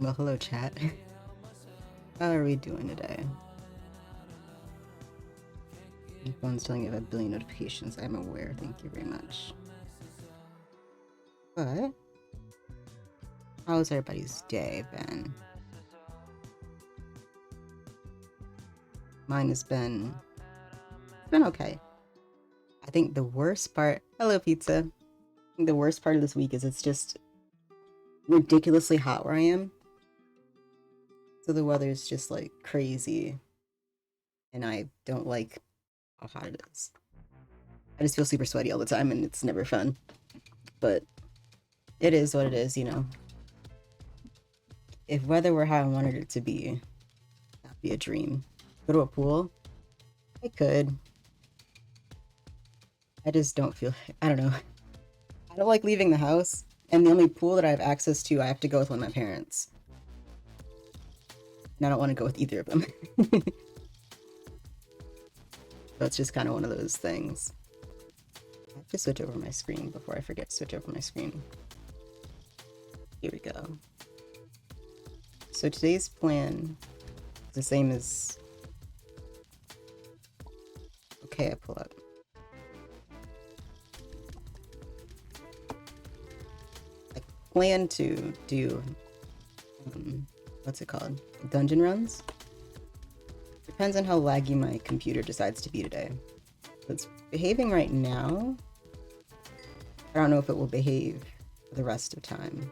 Well, hello chat. How are we doing today? My phone's telling me I have a billion notifications. I'm aware. Thank you very much. But how's everybody's day been? Mine has been okay. I think the worst part. Hello, pizza. I think the worst part of this week is it's just ridiculously hot where I am. So the weather's just like crazy, and I don't like how hot it is. I just feel super sweaty all the time, and it's never fun. But it is what it is, you know. If weather were how I wanted it to be, that'd be a dream. Go to a pool? I could. I just don't feel. I don't know. I don't like leaving the house, and the only pool that I have access to, I have to go with one of my parents. And I don't want to go with either of them. So it's just kind of one of those things. I have to switch over my screen before I forget to switch over my screen. Here we go. So today's plan is the same as... Okay, I pull up. I plan to do... what's it called? Dungeon runs? Depends on how laggy my computer decides to be today. It's behaving right now. I don't know if it will behave for the rest of time.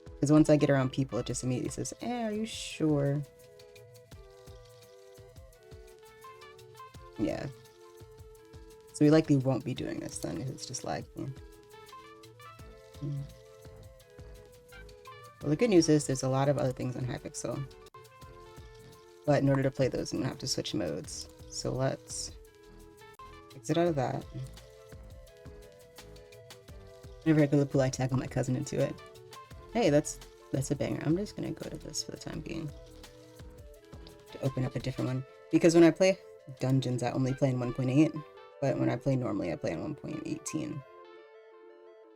Because once I get around people, it just immediately says, are you sure? Yeah. So we likely won't be doing this then, if it's just lagging. Well, the good news is there's a lot of other things on Hypixel. But in order to play those, I'm going to have to switch modes. So let's exit out of that. Whenever I go to the pool, I tackle my cousin into it. Hey, that's a banger. I'm just going to go to this for the time being. To open up a different one. Because when I play dungeons, I only play in 1.8. But when I play normally, I play in 1.18.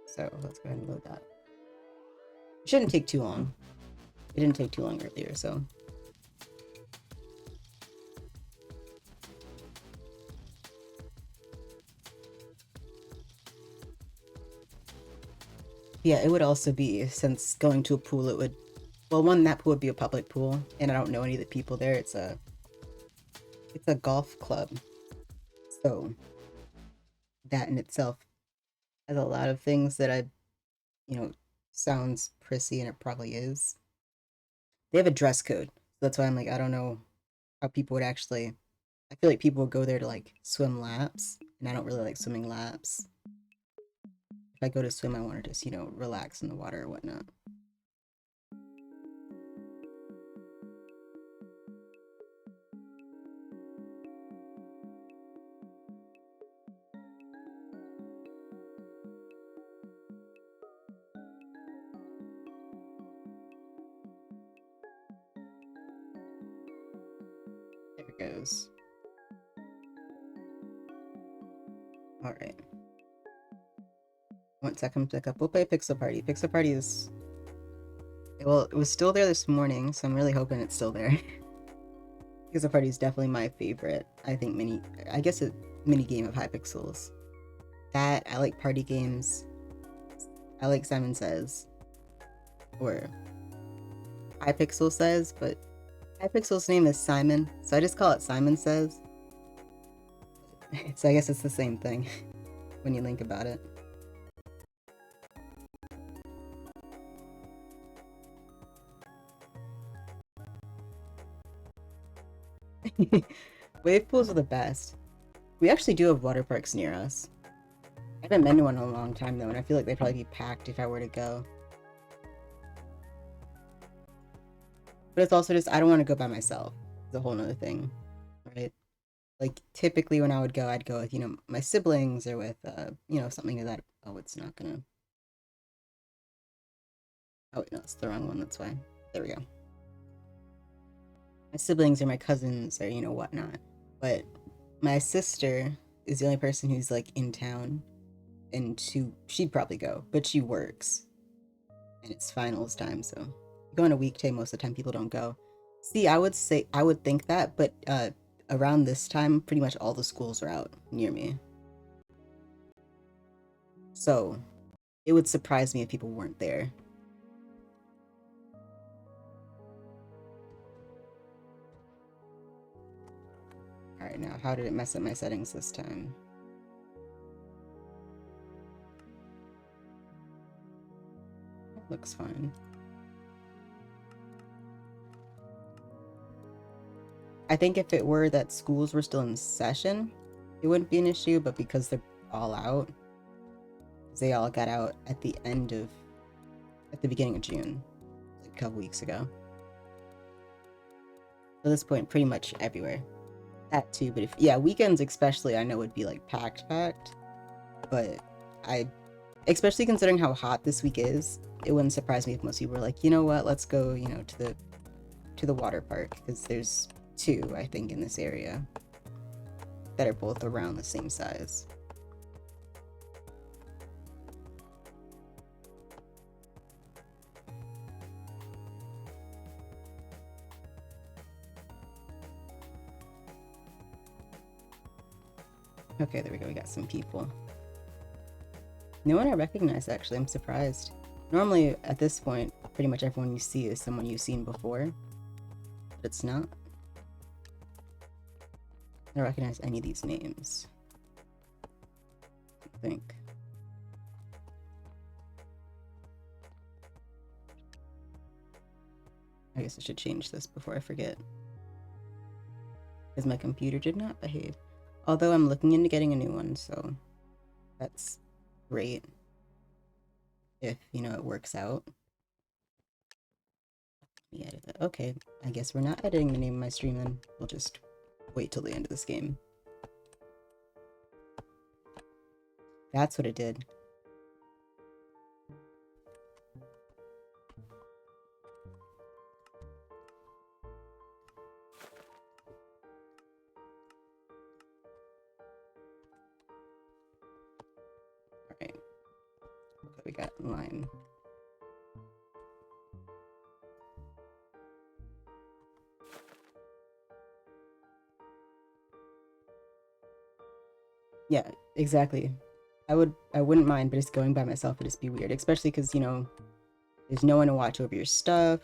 So let's go ahead and load that. It shouldn't take too long. It didn't take too long earlier, so... Yeah, it would also be, since going to a pool, it would... Well, one, that pool would be a public pool, and I don't know any of the people there. It's a golf club. So, that in itself has a lot of things that sounds prissy, and it probably is. They have a dress code. So that's why I'm like, I don't know how people would actually... I feel like people would go there to, like, swim laps, and I don't really like swimming laps. If I go to swim, I want to just, relax in the water or whatnot. There it goes. Alright. Once that comes back up, we'll play Pixel Party. Pixel Party is... Well, it was still there this morning, so I'm really hoping it's still there. Pixel Party is definitely my favorite. I think mini game of Hypixels. That, I like party games. I like Simon Says. Or Hypixel Says, but Hypixel's name is Simon, so I just call it Simon Says. So I guess it's the same thing when you think about it. Wave pools are the best. We actually do have water parks near us. I haven't been to one in a long time though, and I feel like they'd probably be packed if I were to go. But it's also just, I don't want to go by myself. It's a whole nother thing, right? Like, typically when I would go, I'd go with, my siblings or with, something like that. Oh, it's not gonna... Oh, wait, no, it's the wrong one, that's why. There we go. My siblings or my cousins or, whatnot. But my sister is the only person who's, like, in town. And she'd probably go, but she works. And it's finals time, so... Go on a weekday, most of the time people don't go. See, I would think that, but around this time, pretty much all the schools are out near me. So, it would surprise me if people weren't there. Alright, now how did it mess up my settings this time? Looks fine. I think if it were that schools were still in session, it wouldn't be an issue, but because they're all out, they all got out at the beginning of June, like a couple weeks ago. At this point, pretty much everywhere. That too, but weekends especially, I know would be like packed, but especially considering how hot this week is, it wouldn't surprise me if most people were like, you know what, let's go, to the water park, because there's 2, I think, in this area that are both around the same size. Okay, there we go, we got some people. No one I recognize, actually. I'm surprised. Normally, at this point, pretty much everyone you see is someone you've seen before, but it's not. I don't recognize any of these names, I think. I guess I should change this before I forget, because my computer did not behave. Although I'm looking into getting a new one, so that's great if, it works out. Let me edit that. Okay, I guess we're not editing the name of my stream then. We'll just wait till the end of this game. That's what it did. Alright. What we got in line? Yeah, exactly. I wouldn't mind, but just going by myself would just be weird, especially because, there's no one to watch over your stuff.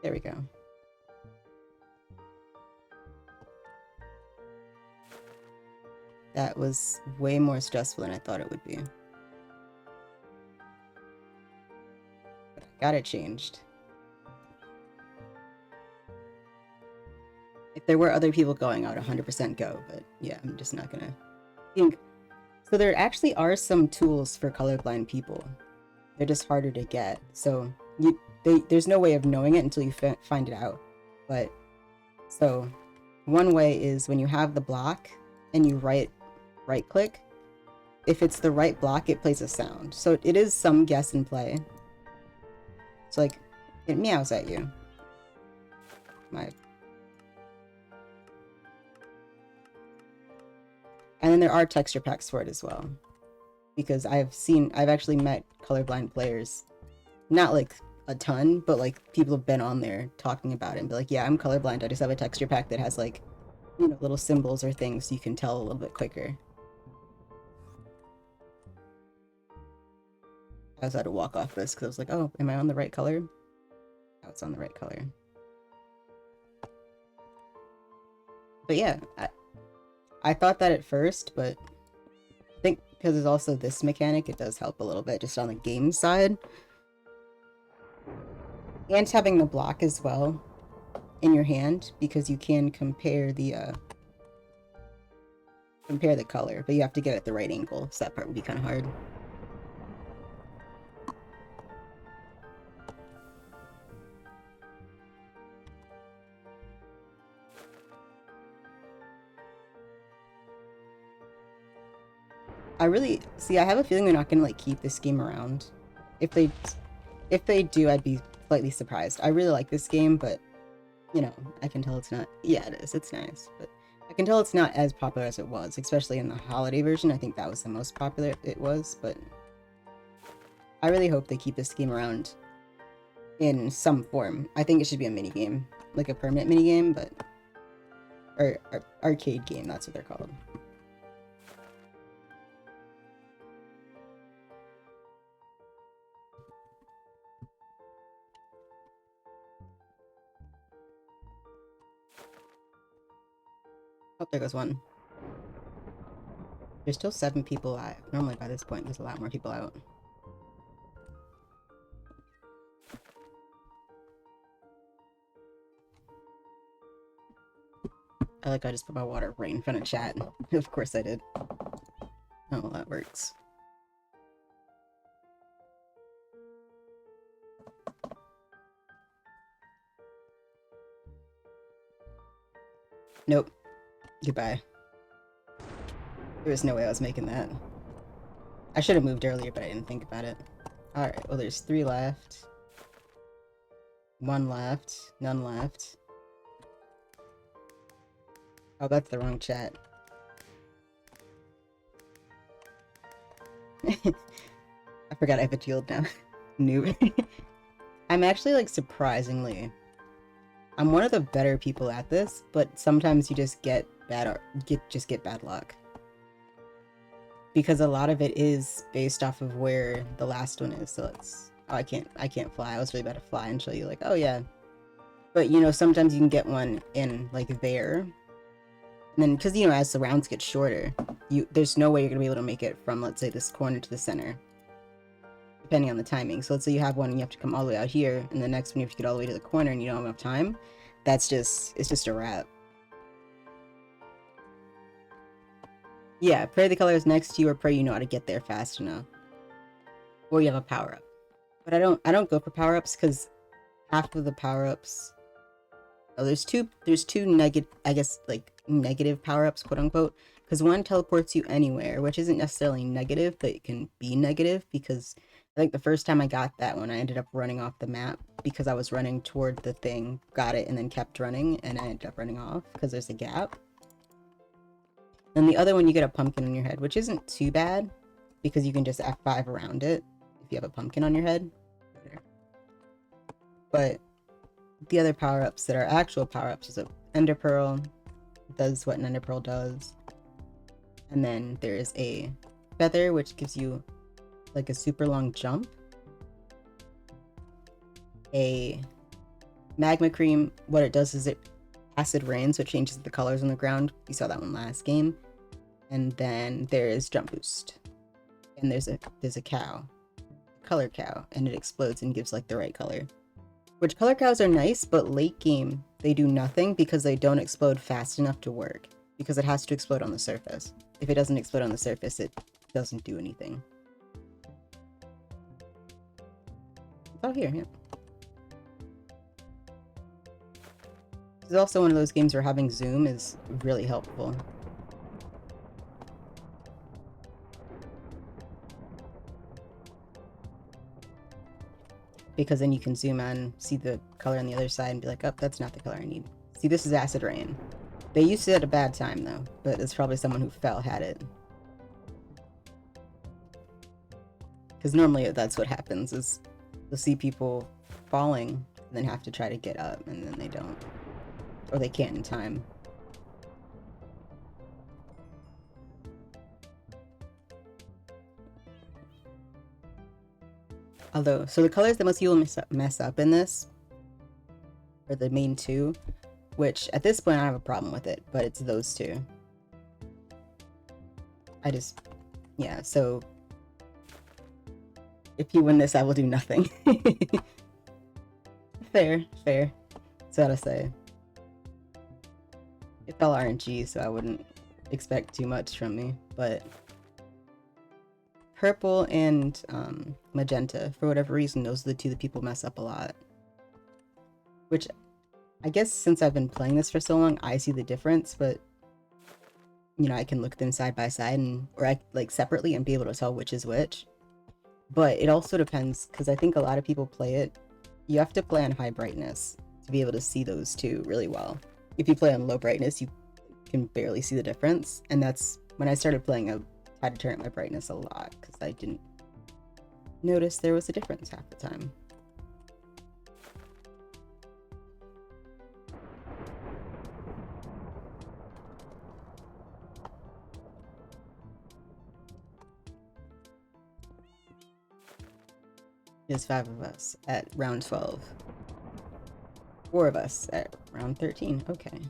There we go. That was way more stressful than I thought it would be. But I got it changed. If there were other people going, I would 100% go, but yeah, I'm just not gonna think. So there actually are some tools for colorblind people. They're just harder to get. So there's no way of knowing it until you find it out. But so one way is when you have the block and you right click, if it's the right block, it plays a sound. So it is some guess and play. So like it meows at you. And then there are texture packs for it as well. because I've actually met colorblind players, not like a ton, but like people have been on there talking about it and be like, yeah, I'm colorblind. I just have a texture pack that has like, you know, little symbols or things so you can tell a little bit quicker. I was had to walk off this because I was like, oh, am I on the right color? Oh, it's on the right color. But yeah, I thought that at first, but I think because there's also this mechanic, it does help a little bit just on the game side. And having the block as well in your hand, because you can compare the color, but you have to get it at the right angle, so that part would be kind of hard. I have a feeling they're not gonna like keep this game around. If they do, I'd be slightly surprised. I really like this game, but you know, I can tell it's not. Yeah, it is. It's nice, but I can tell it's not as popular as it was, especially in the holiday version. I think that was the most popular it was, but I really hope they keep this game around in some form. I think it should be a minigame, like a permanent minigame, but or arcade game. That's what they're called. Oh, there goes one. There's still 7 people alive. Normally by this point, there's a lot more people out. I just put my water right in front of chat. Of course I did. Oh, well, that works. Nope. Goodbye. There was no way I was making that. I should have moved earlier, but I didn't think about it. Alright, well there's 3 left. 1 left. None left. Oh, that's the wrong chat. I forgot I have a shield now. Noob. I'm actually like surprisingly... I'm one of the better people at this, but sometimes you just get bad luck. Because a lot of it is based off of where the last one is, so it's... Oh, I can't fly. I was really bad at fly until you're like, oh yeah. But, you know, sometimes you can get one in, like, there. And then, because, you know, as the rounds get shorter, there's no way you're going to be able to make it from, let's say, this corner to the center. Depending on the timing. So let's say you have one and you have to come all the way out here, and the next one you have to get all the way to the corner and you don't have enough time. It's just a wrap. Yeah, pray the color is next to you, or pray you know how to get there fast enough. Or you have a power-up. But I don't go for power-ups, because half of the power-ups... Oh, there's two negative, I guess, like, negative power-ups, quote-unquote. Because one teleports you anywhere, which isn't necessarily negative, but it can be negative, because I think the first time I got that one, I ended up running off the map, because I was running toward the thing, got it, and then kept running, and I ended up running off, because there's a gap. And the other one, you get a pumpkin on your head, which isn't too bad, because you can just F5 around it, if you have a pumpkin on your head. But the other power-ups that are actual power-ups is a Ender Pearl, does what an Ender Pearl does. And then there's a Feather, which gives you like a super long jump. A Magma Cream, what it does is it acid rain, so it changes the colors on the ground. You saw that one last game. And then there's Jump Boost. And there's a cow. Color cow, and it explodes and gives like the right color. Which color cows are nice, but late game they do nothing because they don't explode fast enough to work. Because it has to explode on the surface. If it doesn't explode on the surface, it doesn't do anything. It's all here, yeah. This is also one of those games where having zoom is really helpful. Because then you can zoom on, see the color on the other side, and be like, oh, that's not the color I need. See, this is acid rain. They used it at a bad time, though, but it's probably someone who had it. Because normally that's what happens, is you'll see people falling and then have to try to get up, and then they don't. Or they can't in time. Although, so the colors that most people mess up in this are the main two, which at this point I don't have a problem with it, but it's those two. Yeah, so if you win this, I will do nothing. Fair. That's what I say. It's all RNG, so I wouldn't expect too much from me, but purple and magenta, for whatever reason, those are the two that people mess up a lot. Which, I guess since I've been playing this for so long, I see the difference, but you know, I can look at them side by side or like separately and be able to tell which is which. But it also depends, because I think a lot of people play it, you have to play on high brightness to be able to see those two really well. If you play on low brightness, you can barely see the difference, and that's when I started playing. I had to turn up my brightness a lot because I didn't notice there was a difference half the time. There's 5 of us at round 12. 4 of us at round 13. Okay.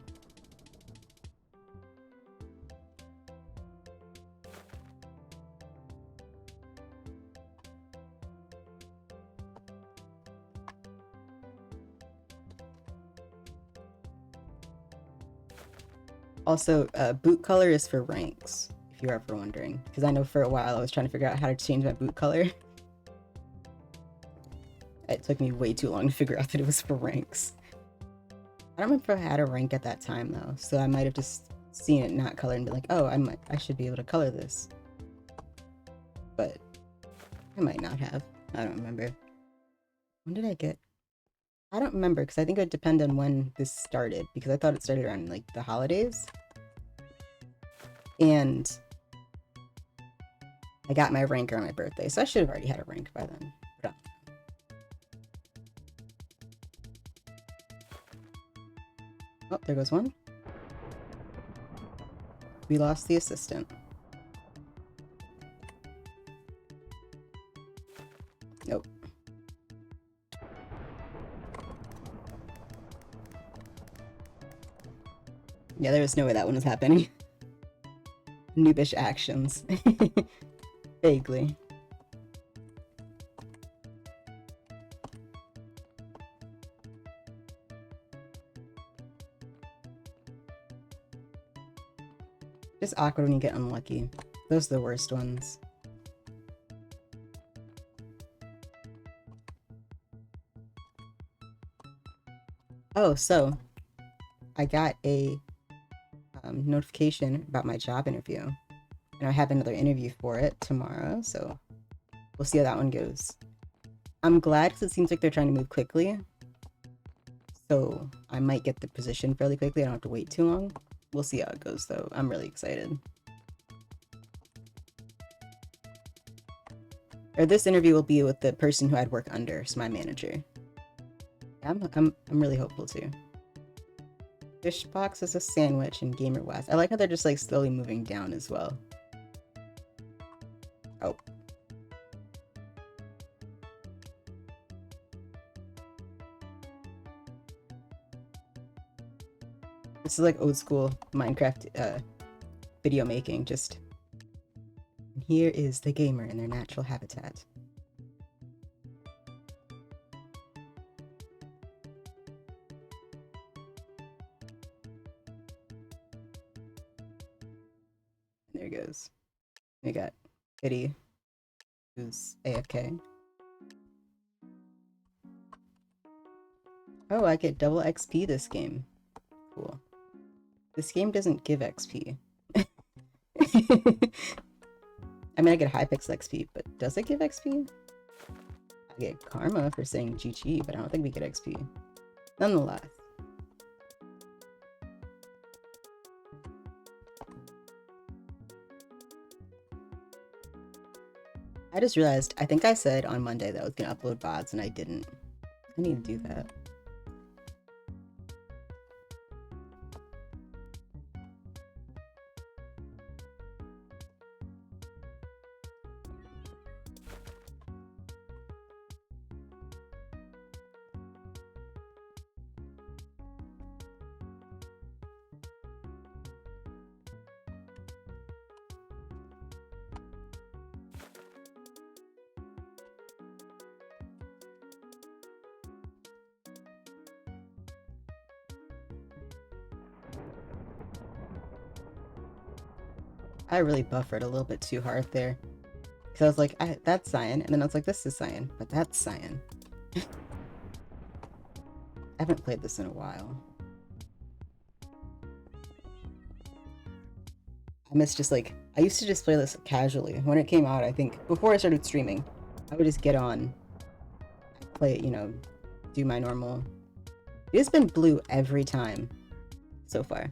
Also, boot color is for ranks, if you're ever wondering. Because I know for a while I was trying to figure out how to change my boot color. It took me way too long to figure out that it was for ranks. I don't remember if I had a rank at that time though, so I might have just seen it not colored and be like, oh, I should be able to color this. But I might not have. I don't remember. When did I get? I don't remember, because I think it would depend on when this started, because I thought it started around like the holidays. And I got my rank on my birthday, so I should have already had a rank by then. But oh, there goes one. We lost the assistant. Nope. Yeah, there was no way that one was happening. Noobish actions. Vaguely. Just awkward when you get unlucky. Those are the worst ones. Oh, so I got a notification about my job interview, and I have another interview for it tomorrow, so we'll see how that one goes. I'm glad, because it seems like they're trying to move quickly, so I might get the position fairly quickly. I don't have to wait too long. We'll see how it goes, though. I'm really excited. Or this interview will be with the person who I'd work under, so my manager. I'm really hopeful too. Fish box is a sandwich in Gamer West. I like how they're just like slowly moving down as well. Oh. This is like old school Minecraft video making, just... And here is the gamer in their natural habitat. There it goes. We got Kitty, who's AFK. Oh, I get double XP this game. Cool. This game doesn't give XP. I mean, I get hypixel XP, but does it give XP? I get karma for saying GG, but I don't think we get XP. Nonetheless. I just realized, I think I said on Monday that I was gonna upload VODs and I didn't. I need to do that. I really buffered a little bit too hard there. Because I was like, that's cyan. And then I was like, this is cyan. But that's cyan. I haven't played this in a while. I miss just like, I used to just play this casually. When it came out, I think, before I started streaming, I would just get on, play it, you know, do my normal. It's been blue every time so far.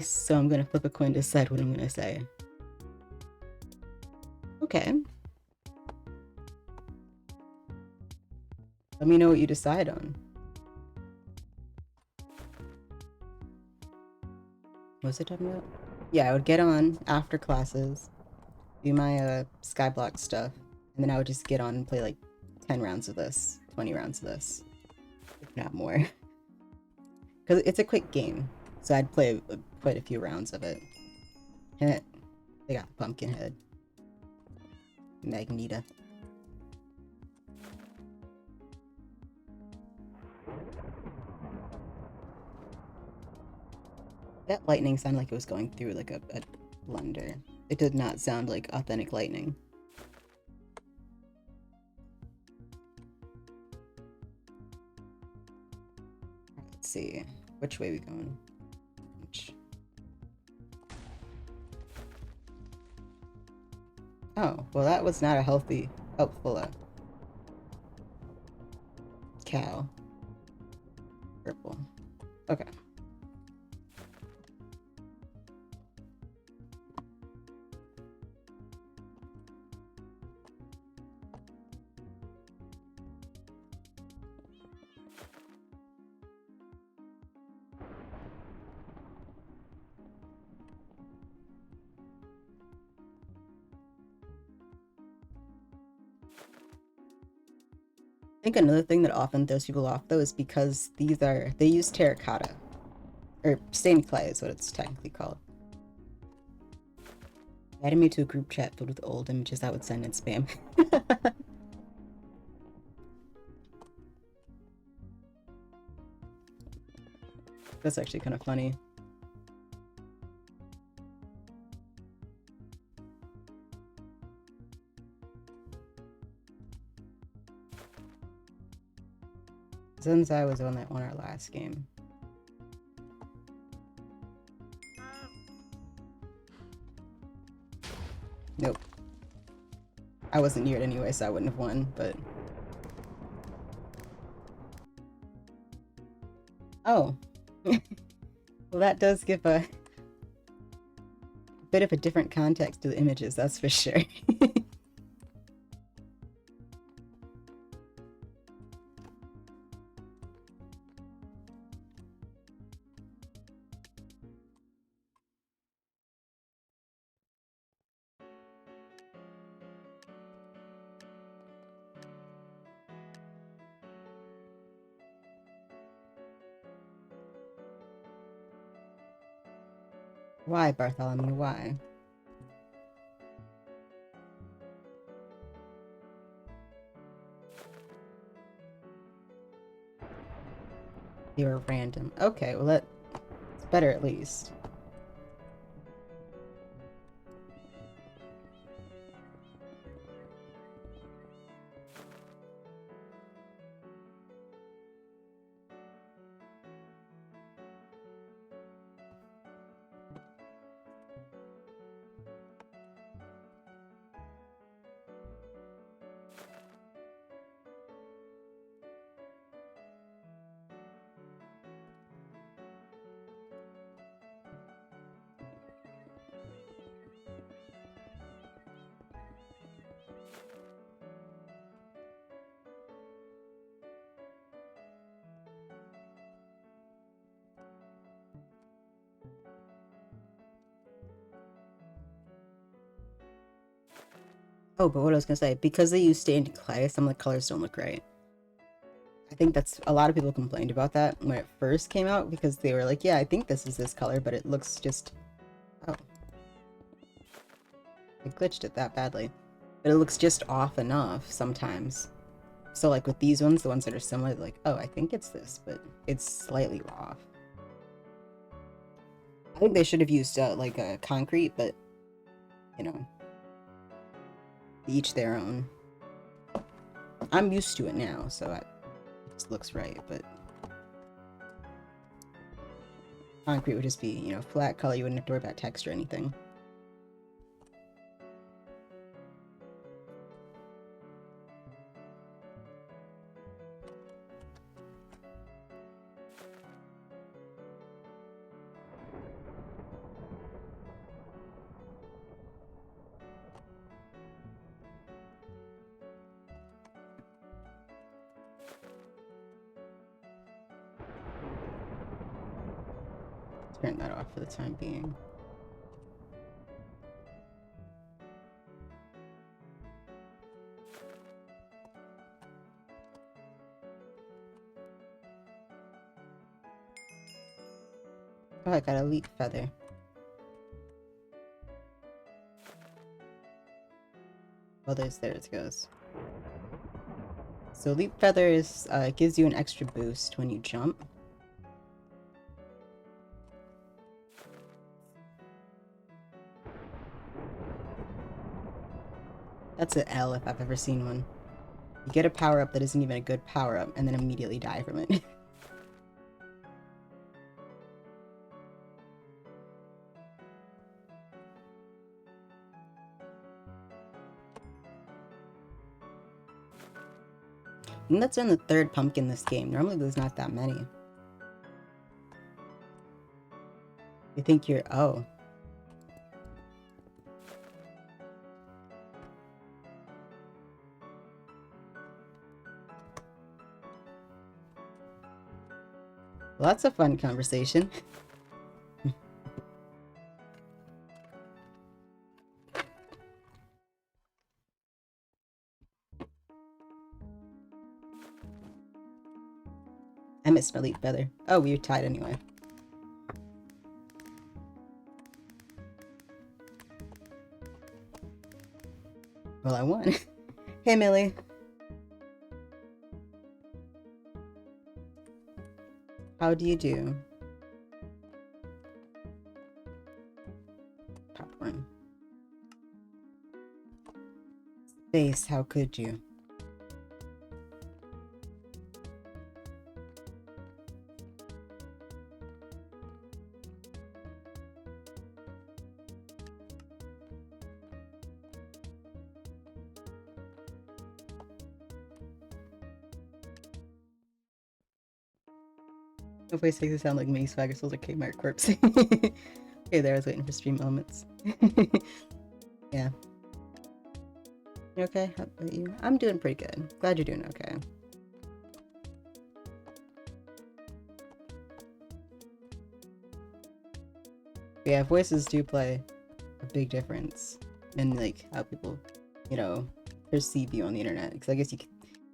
So I'm gonna flip a coin to decide what I'm gonna say. Okay. Let me know what you decide on. What was I talking about? Yeah, I would get on after classes, do my Skyblock stuff, and then I would just get on and play like 10 rounds of this, 20 rounds of this, if not more. Because it's a quick game, so I'd play quite a few rounds of it. And they got Pumpkinhead. Magneta. That lightning sounded like it was going through like a blender. It did not sound like authentic lightning. Let's see. Which way we going? Which... Oh, well that was not a healthy, helpful cow. Purple. Okay. I think another thing that often throws people off though is because they use terracotta. Or stained clay is what it's technically called. Added me to a group chat filled with old images that would send in spam. That's actually kind of funny. Zenzai was the one that won our last game. Nope. I wasn't near it anyway, so I wouldn't have won, but... Oh. Well, that does give a bit of a different context to the images, that's for sure. Why, Bartholomew, why? They were random. Okay, well that's better at least. Oh, but what I was gonna say, because they use stained clay, some of the colors don't look right. I think that's a lot of people complained about that when it first came out because they were like, yeah, I think this is this color, but it looks just, oh, I glitched it that badly. But it looks just off enough sometimes. So like with these ones, the ones that are similar, like, oh, I think it's this, but it's slightly off. I think they should have used like a concrete, but you know, each their own. I'm used to it now, so it looks right, but concrete would just be, you know, flat color. You wouldn't have to worry about texture or anything. Turn that off for the time being. Oh, I got a leap feather. Well, there it goes. So leap feather is gives you an extra boost when you jump. That's an L if I've ever seen one. You get a power-up that isn't even a good power-up, and then immediately die from it. And that's in the third pumpkin this game. Normally there's not that many. You think you're... oh. Well, that's a fun conversation. I missed my leap feather. Oh, we were tied anyway. Well, I won. Hey, Millie. How do you do? Popcorn. Space, how could you? No voice makes it sound like mini swagger souls or Kmart corpse. Okay, there, I was waiting for stream elements. Yeah. You okay? How about you? I'm doing pretty good. Glad you're doing okay. But yeah, voices do play a big difference in like how people, you know, perceive you on the internet. Because I guess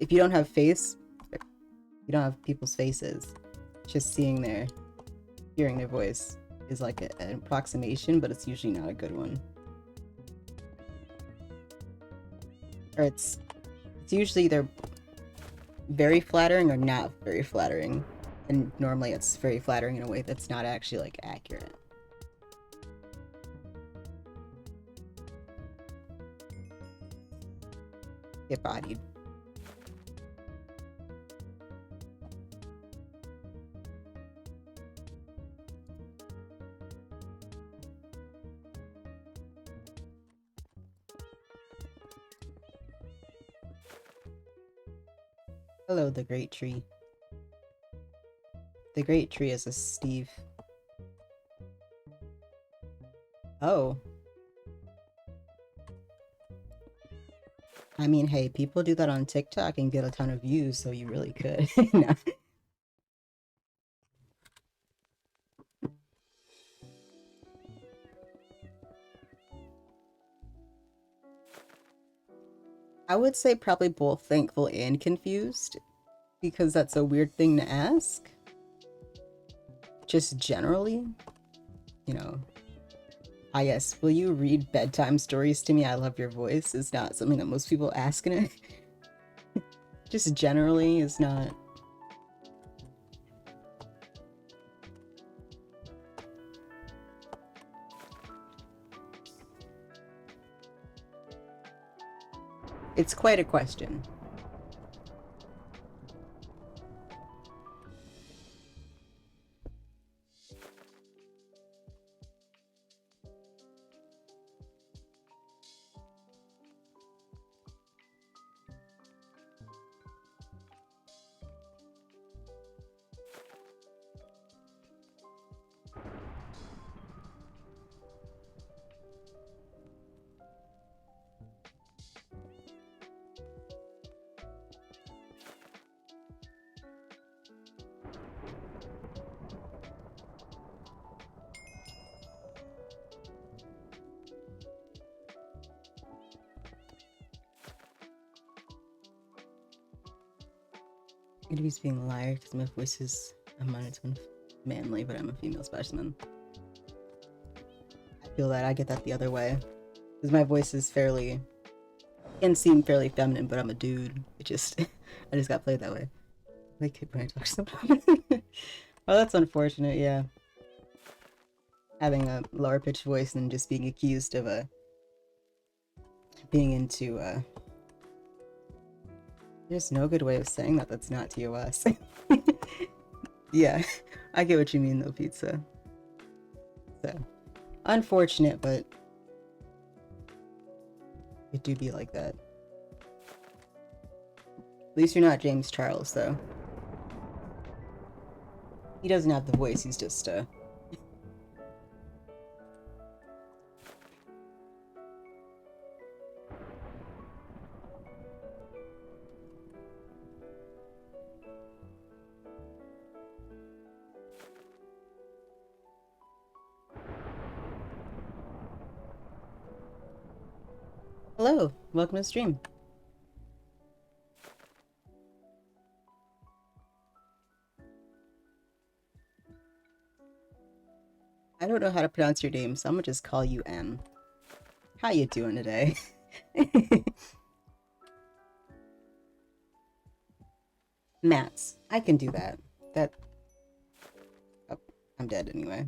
if you don't have face, you don't have people's faces. Just seeing hearing their voice is like an approximation, but it's usually not a good one. Or it's usually either very flattering or not very flattering. And normally it's very flattering in a way that's not actually like accurate. Get bodied. Hello, the great tree. The great tree is a Steve. Oh. I mean, hey, people do that on TikTok and get a ton of views, so you really could. No. I would say probably both thankful and confused, because that's a weird thing to ask. Just generally, you know, I guess, will you read bedtime stories to me? I love your voice is not something that most people ask in it. Just generally is not. It's quite a question. I'm gonna be being a liar because my voice is a monotone manly, but I'm a female specimen. I feel that I get that the other way. Because my voice is fairly, can seem fairly feminine, but I'm a dude. It just, I just got played that way. Like when I talk sometimes. Oh, that's unfortunate, yeah. Having a lower pitched voice and just being accused of being into there's no good way of saying that that's not TOS. Yeah, I get what you mean though, pizza. So, unfortunate, but it do be like that. At least you're not James Charles, though. He doesn't have the voice, he's just, Hello, welcome to the stream. I don't know how to pronounce your name, so I'm gonna just call you M. How you doing today? Mats. I can do that. That... Oh, I'm dead anyway.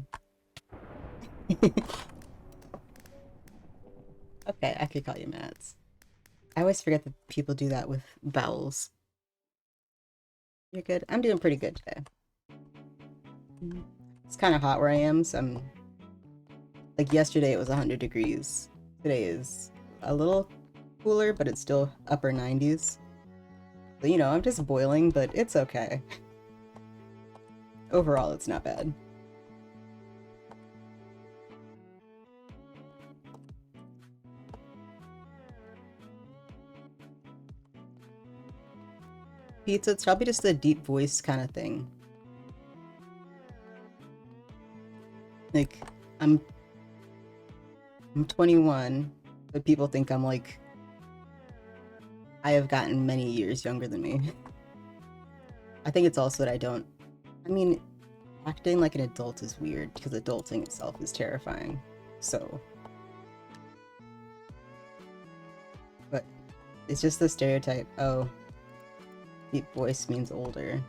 Okay, I could call you Mats. I always forget that people do that with vowels. You're good? I'm doing pretty good today. It's kind of hot where I am, so I'm... Like yesterday it was 100 degrees. Today is a little cooler, but it's still upper 90s. So, you know, I'm just boiling, but it's okay. Overall, it's not bad. Pizza, it's probably just a deep voice kind of thing. Like, I'm 21, but people think I'm like... I have gotten many years younger than me. I think it's also that I don't... I mean, acting like an adult is weird, because adulting itself is terrifying, so... But it's just the stereotype, oh, deep voice means older.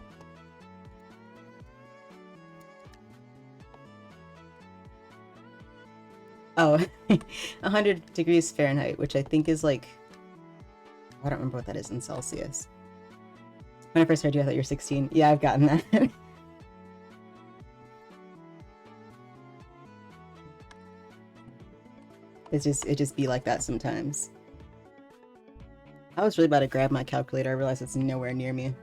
Oh, 100 degrees Fahrenheit, which I think is like... I don't remember what that is in Celsius. When I first heard you, I thought you were 16. Yeah, I've gotten that. It just be like that sometimes. I was really about to grab my calculator. I realized it's nowhere near me.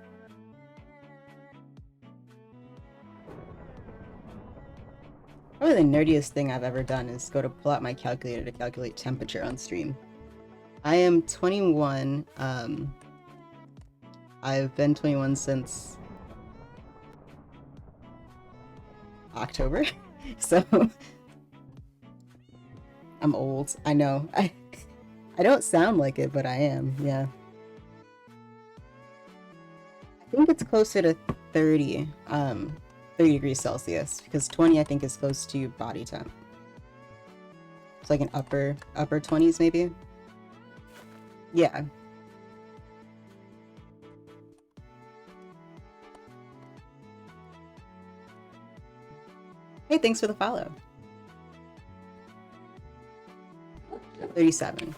Probably the nerdiest thing I've ever done is go to pull out my calculator to calculate temperature on stream. I am 21. I've been 21 since October, so I'm old. I know. I don't sound like it, but I am. Yeah. think it's closer to 30, 30 degrees Celsius, because 20 I think is close to body temp. It's like an upper 20s maybe. Yeah. Hey, thanks for the follow. 37.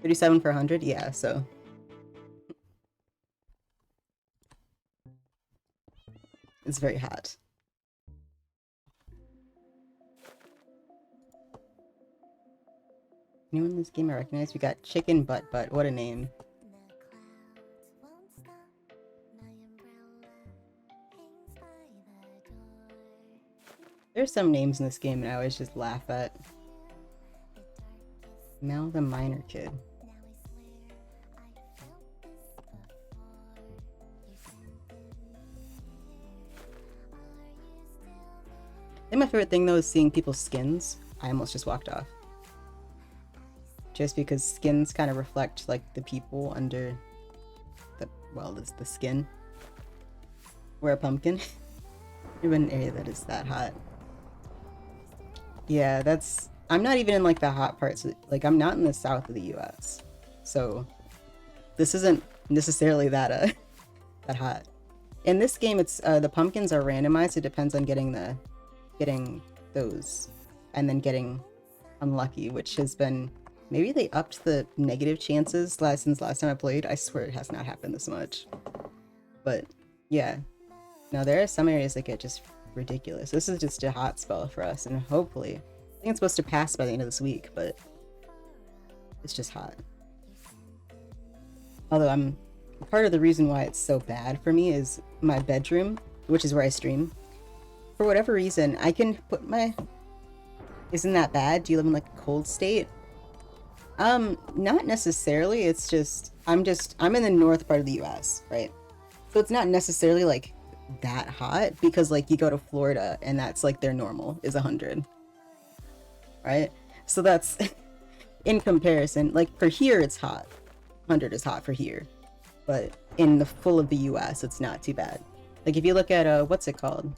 37 per 100? Yeah, so. It's very hot. Anyone in this game I recognize? We got Chicken Butt Butt. What a name. There's some names in this game and I always just laugh at. Mel the Minor Kid. I think my favorite thing though is seeing people's skins. I almost just walked off. Just because skins kind of reflect like the people under the, well, the skin. We're a pumpkin. You're in an area that is that hot. Yeah, that's, I'm not even in like the hot parts. Like I'm not in the south of the US. So this isn't necessarily that that hot. In this game it's the pumpkins are randomized. It depends on getting those and then getting unlucky, which has been, maybe they upped the negative chances since last time I played. I swear it has not happened this much. But yeah. Now there are some areas that get just ridiculous. This is just a hot spell for us, and hopefully, I think it's supposed to pass by the end of this week, but it's just hot. Although part of the reason why it's so bad for me is my bedroom, which is where I stream. For whatever reason, I can put my... Isn't that bad? Do you live in like a cold state? Not necessarily. It's just, I'm in the north part of the US, right? So it's not necessarily like that hot, because like you go to Florida and that's like their normal is 100, right? So that's in comparison, like for here it's hot. 100 is hot for here, but in the full of the US it's not too bad. Like if you look at what's it called,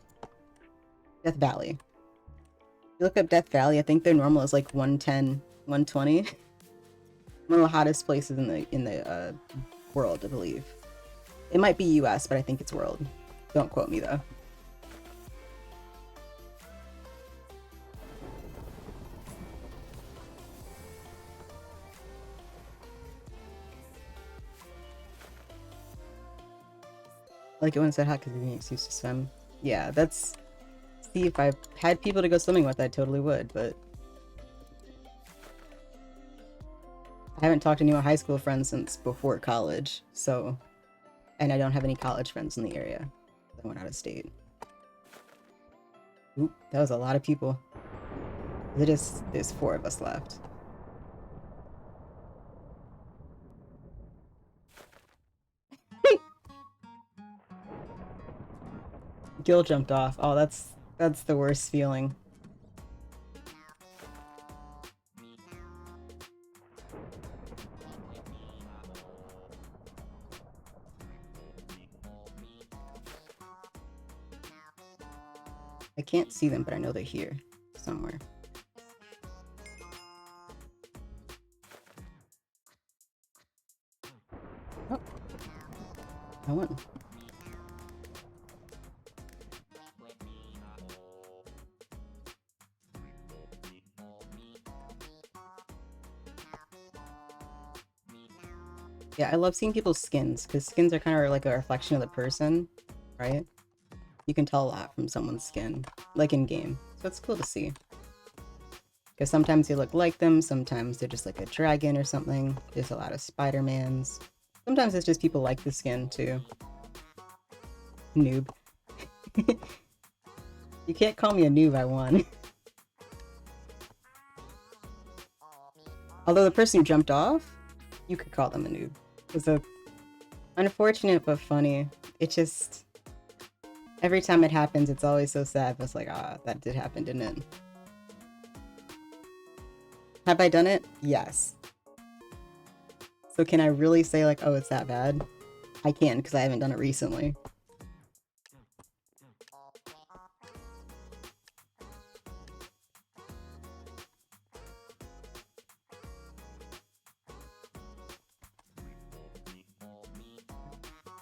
Death Valley. If you look up Death Valley, I think their normal is like 110, 120. One of the hottest places in the world, I believe. It might be US, but I think it's world. Don't quote me though. Like it when it's that hot because it gives me an excuse to swim. Yeah, that's... See, if I had people to go swimming with, I totally would, but... I haven't talked to any of my high school friends since before college, so... And I don't have any college friends in the area. I went out of state. Oop, that was a lot of people. There's 4 of us left. Gil jumped off. Oh, that's the worst feeling. I can't see them, but I know they're here somewhere. Oh, no one. Yeah, I love seeing people's skins, because skins are kind of like a reflection of the person, right? You can tell a lot from someone's skin, like in game. So it's cool to see. Because sometimes they look like them, sometimes they're just like a dragon or something. There's a lot of Spider-Mans. Sometimes it's just people like the skin too. Noob. You can't call me a noob, I won. Although the person who jumped off, you could call them a noob. It's unfortunate but funny. It just... Every time it happens, it's always so sad. It's like, ah, that did happen, didn't it? Have I done it? Yes. So can I really say like, oh, it's that bad? I can, because I haven't done it recently.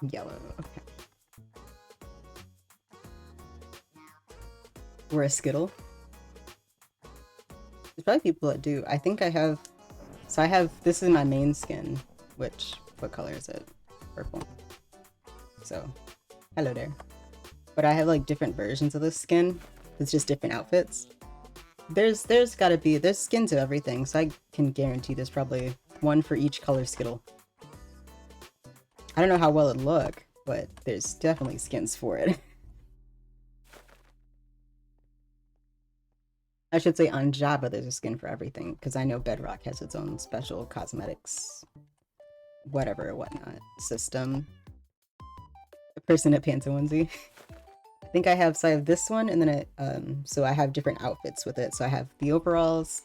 Yellow, okay. Or a Skittle. There's probably people that do. I think I have... So I have... This is my main skin, which... What color is it? Purple. So, hello there. But I have like different versions of this skin. It's just different outfits. There's gotta be... There's skins of everything, so I can guarantee there's probably one for each color Skittle. I don't know how well it'd look, but there's definitely skins for it. I should say on Java there's a skin for everything, because I know Bedrock has its own special cosmetics, whatever, whatnot, system. A person at Panta onesie. I think I have, so I have this one, and then so I have different outfits with it. So I have the overalls,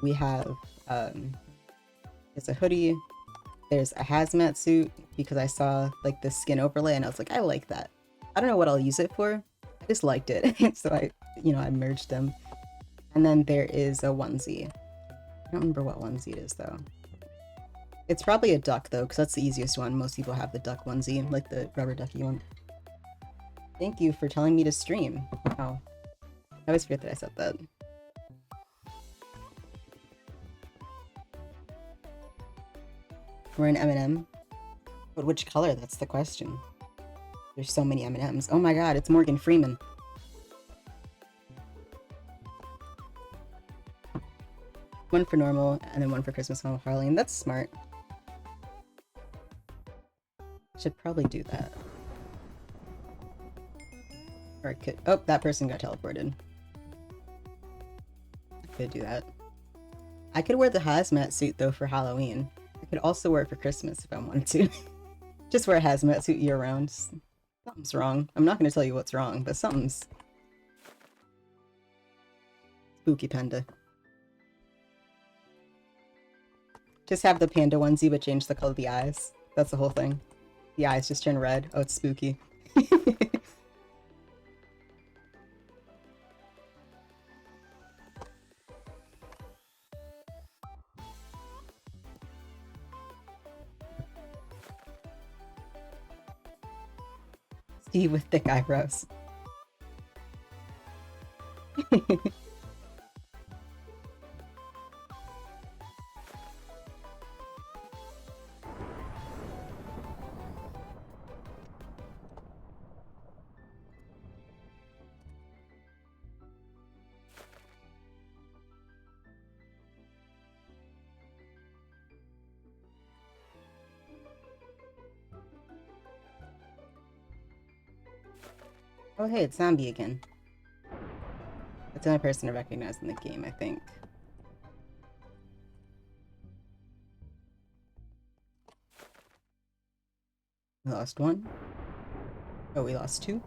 we have, it's a hoodie, there's a hazmat suit, because I saw like the skin overlay and I was like, I like that. I don't know what I'll use it for, I just liked it. So I merged them. And then there is a onesie. I don't remember what onesie it is though. It's probably a duck though, because that's the easiest one. Most people have the duck onesie, like the rubber ducky one. Thank you for telling me to stream. Wow. I always forget that I said that. We're in M&M. But which color? That's the question. There's so many M&Ms. Oh my god, it's Morgan Freeman. One for normal, and then one for Christmas and Halloween. That's smart. Should probably do that. Or I could... Oh, that person got teleported. I could do that. I could wear the hazmat suit, though, for Halloween. I could also wear it for Christmas if I wanted to. Just wear a hazmat suit year-round. Something's wrong. I'm not going to tell you what's wrong, but something's... Spooky panda. Just have the panda onesie, but change the color of the eyes. That's the whole thing. The eyes just turn red. Oh, it's spooky. Steve with thick eyebrows. Oh hey, it's Zombie again. That's the only person I recognize in the game, I think. We lost one. Oh, we lost two.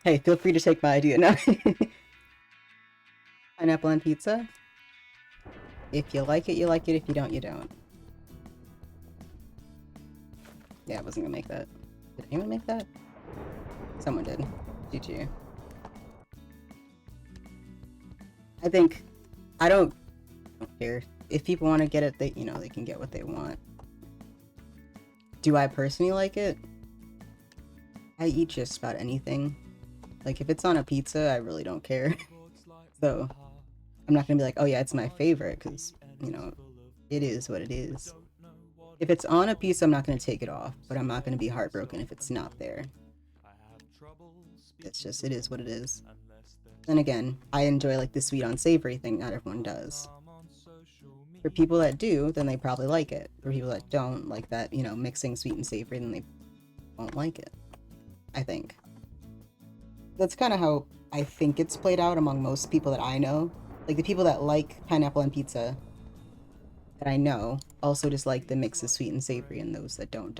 Hey, feel free to take my idea now. Pineapple on pizza? If you like it, you like it. If you don't, you don't. Yeah, I wasn't gonna make that. Did anyone make that? Someone did. GG. I think... I don't care. If people want to get it, they can get what they want. Do I personally like it? I eat just about anything. Like, if it's on a pizza, I really don't care. So, I'm not gonna be like, oh yeah, it's my favorite, because, it is what it is. If it's on a pizza, I'm not gonna take it off, but I'm not gonna be heartbroken if it's not there. It's just, it is what it is. Then again, I enjoy, like, the sweet on savory thing, not everyone does. For people that do, then they probably like it. For people that don't like that, mixing sweet and savory, then they won't like it. I think. That's kind of how I think it's played out among most people that I know. Like, the people that like pineapple on pizza that I know also just like the mix of sweet and savory, and those that don't.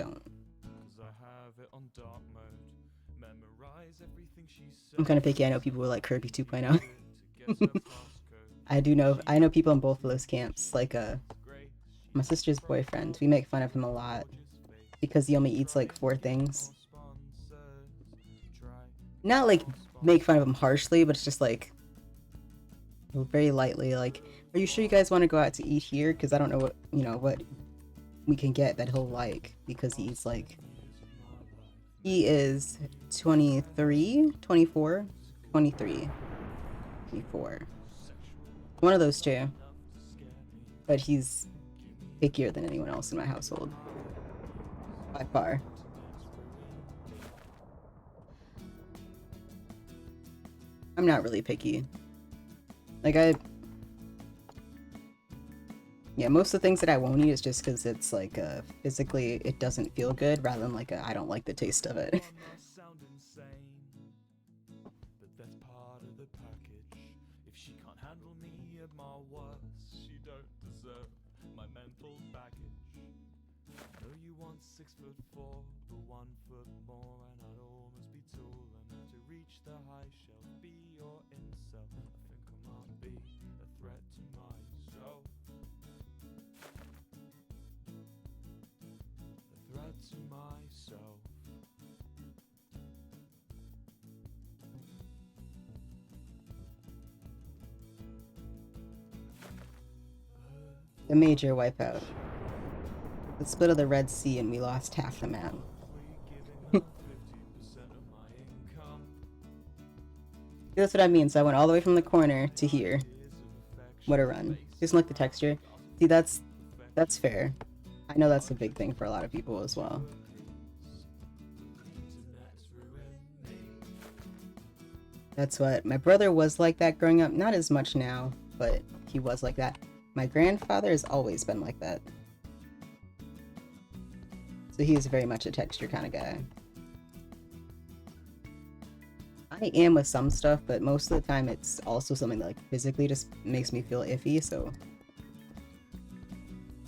I'm kind of picky. I know people who like Kirby 2.0. I know people in both of those camps. Like my sister's boyfriend, we make fun of him a lot because he only eats like 4 things. Not like make fun of him harshly, but it's just like very lightly like, are you sure you guys want to go out to eat here? Because I don't know what we can get that he'll like, because he eats like, he is 23, 24, 23, 24. One of those two. But he's pickier than anyone else in my household. By far. I'm not really picky. Like yeah, most of the things that I won't eat is just because it's like physically it doesn't feel good, rather than like I don't like the taste of it. The major wipeout. The split of the Red Sea and we lost half the map. That's what I mean. So I went all the way from the corner to here. What a run. Just look at the texture. See, that's fair. I know that's a big thing for a lot of people as well. That's what my brother was like that growing up. Not as much now, but he was like that. My grandfather has always been like that. So he is very much a texture kind of guy. I am with some stuff, but most of the time it's also something that like physically just makes me feel iffy, so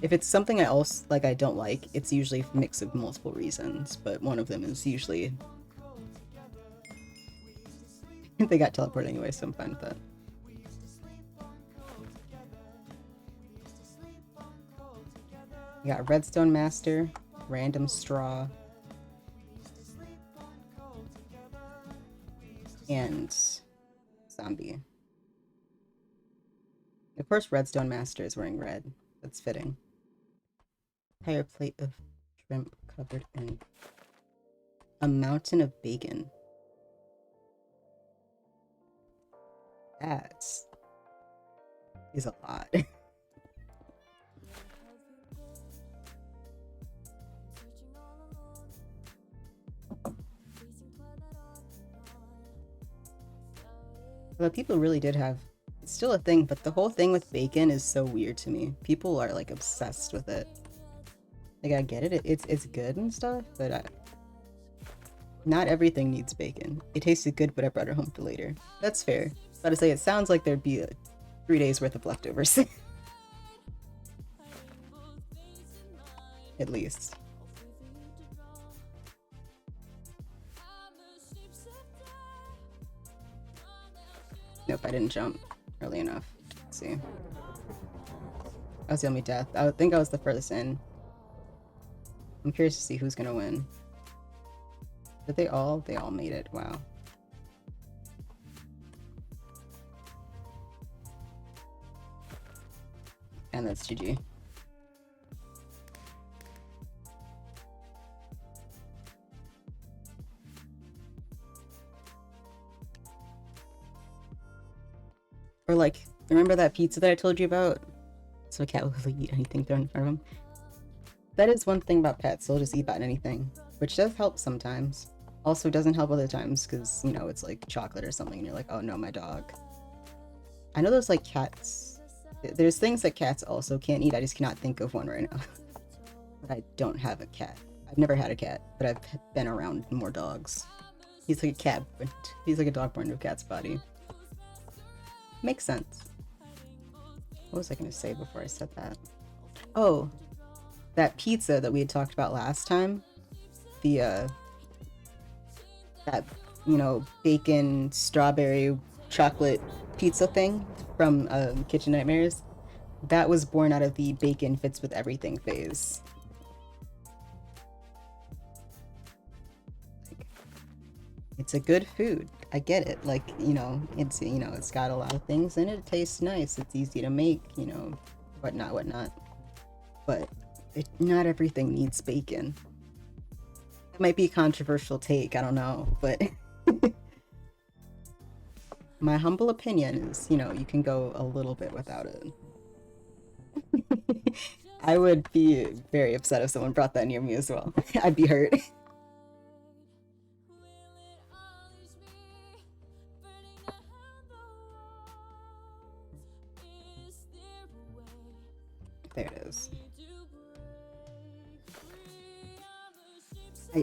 if it's something else like I don't like, it's usually a mix of multiple reasons, but one of them is usually they got teleported anyway, so I'm fine with that. We got Redstone Master, Random Straw, and Zombie. Of course, Redstone Master is wearing red. That's fitting. Entire plate of shrimp covered in a mountain of bacon. That is a lot. Well, people really did have, it's still a thing, but the whole thing with bacon is so weird to me. People are like obsessed with it. Like I get it, it's good and stuff, but not everything needs bacon. It tasted good, but I brought it home for later. That's fair. But to say, it sounds like there'd be 3 days worth of leftovers. At least. Nope, I didn't jump early enough. Let's see. I was the only death. I think I was the furthest in. I'm curious to see who's gonna win. Did they all? They all made it. Wow. And that's GG. Or like, remember that pizza that I told you about? So a cat will really eat anything thrown in front of him. That is one thing about pets, they'll just eat about anything, which does help sometimes. Also doesn't help other times because, you know, it's like chocolate or something and you're like, oh no, my dog. I know there's like cats. There's things that cats also can't eat. I just cannot think of one right now. But I don't have a cat. I've never had a cat, but I've been around more dogs. He's like a cat, but he's like a dog born to a cat's body. Makes sense. What was I gonna say before I said that? Oh, that pizza that we had talked about last time. The that, you know, bacon, strawberry, chocolate pizza thing from Kitchen Nightmares, that was born out of the bacon fits with everything phase. Like, it's a good food. I get it. Like, you know, it's got a lot of things in it. It tastes nice. It's easy to make, you know, whatnot. But not everything needs bacon. It might be a controversial take, I don't know, but my humble opinion is, you know, you can go a little bit without it. I would be very upset if someone brought that near me as well. I'd be hurt. There it is.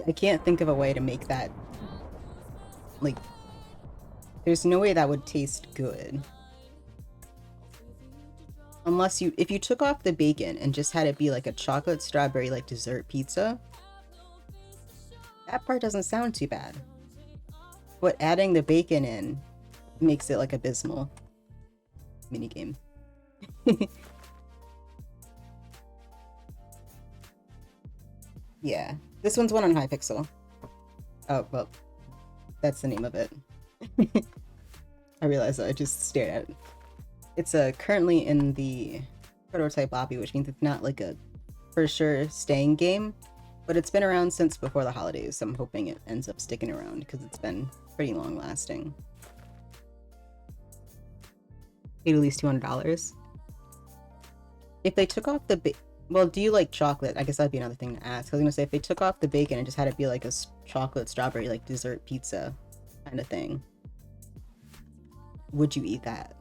I can't think of a way to make that, like, there's no way that would taste good. Unless if you took off the bacon and just had it be like a chocolate strawberry like dessert pizza, that part doesn't sound too bad. But adding the bacon in makes it like abysmal. Minigame. Yeah, this one's one on hypixel. Oh, well, that's the name of it. I realized I just stared at it. It's currently in the prototype lobby, which means it's not like a for sure staying game, but it's been around since before the holidays, so I'm hoping it ends up sticking around because it's been pretty long lasting. Paid at least $200. If they took off the well, do you like chocolate? I guess that'd be another thing to ask. I was gonna say, if they took off the bacon and just had it be like a chocolate strawberry like dessert pizza kind of thing, would you eat that?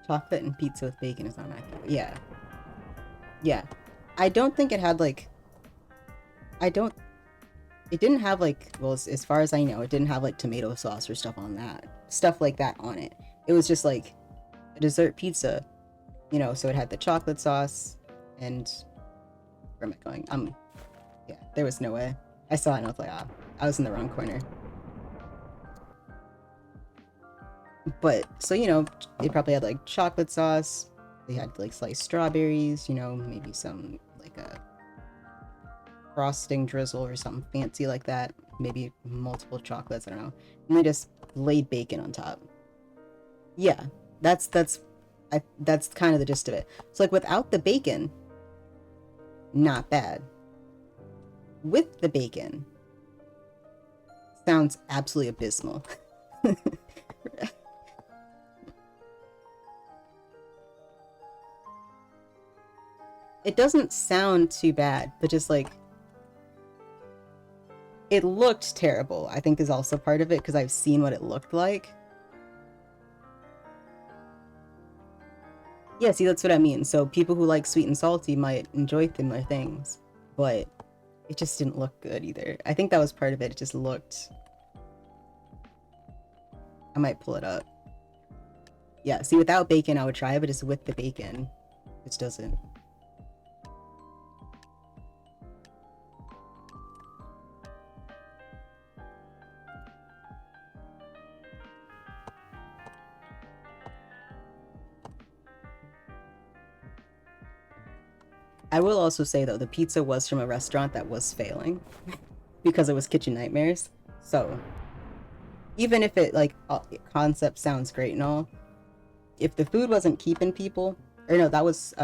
Chocolate and pizza with bacon is not accurate. Yeah. Yeah. I don't think it had like... It didn't have like... Well, as far as I know, it didn't have like tomato sauce or stuff on that. Stuff like that on it. It was just like a dessert pizza. You know, so it had the chocolate sauce and... Where am I going? Yeah, there was no way. I saw it and I was like, ah, I was in the wrong corner. But, so, you know, they probably had like chocolate sauce, they had like sliced strawberries, you know, maybe some like a frosting drizzle or something fancy like that, maybe multiple chocolates, I don't know, and they just laid bacon on top. Yeah, that's kind of the gist of it. So like without the bacon, not bad. With the bacon, sounds absolutely abysmal. It doesn't sound too bad, but just like... It looked terrible, I think is also part of it, because I've seen what it looked like. Yeah, see, that's what I mean. So people who like sweet and salty might enjoy similar things, but it just didn't look good either. I think that was part of it. It just looked... I might pull it up. Yeah, see, without bacon, I would try it, but just with the bacon, it just doesn't. I will also say, though, the pizza was from a restaurant that was failing because it was Kitchen Nightmares. So even if it, like, concept sounds great and all, if the food wasn't keeping people, or no, that was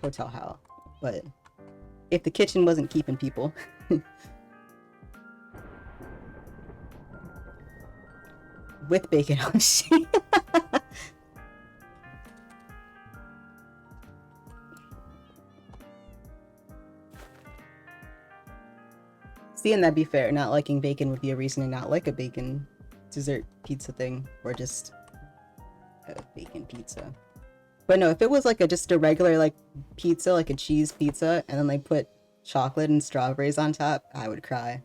Hotel Hell, but if the kitchen wasn't keeping people, with bacon, oh shit. See, and that'd be fair. Not liking bacon would be a reason to not like a bacon dessert pizza thing, or just pizza. But no, if it was like just a regular like pizza, like a cheese pizza, and then they put chocolate and strawberries on top, I would cry.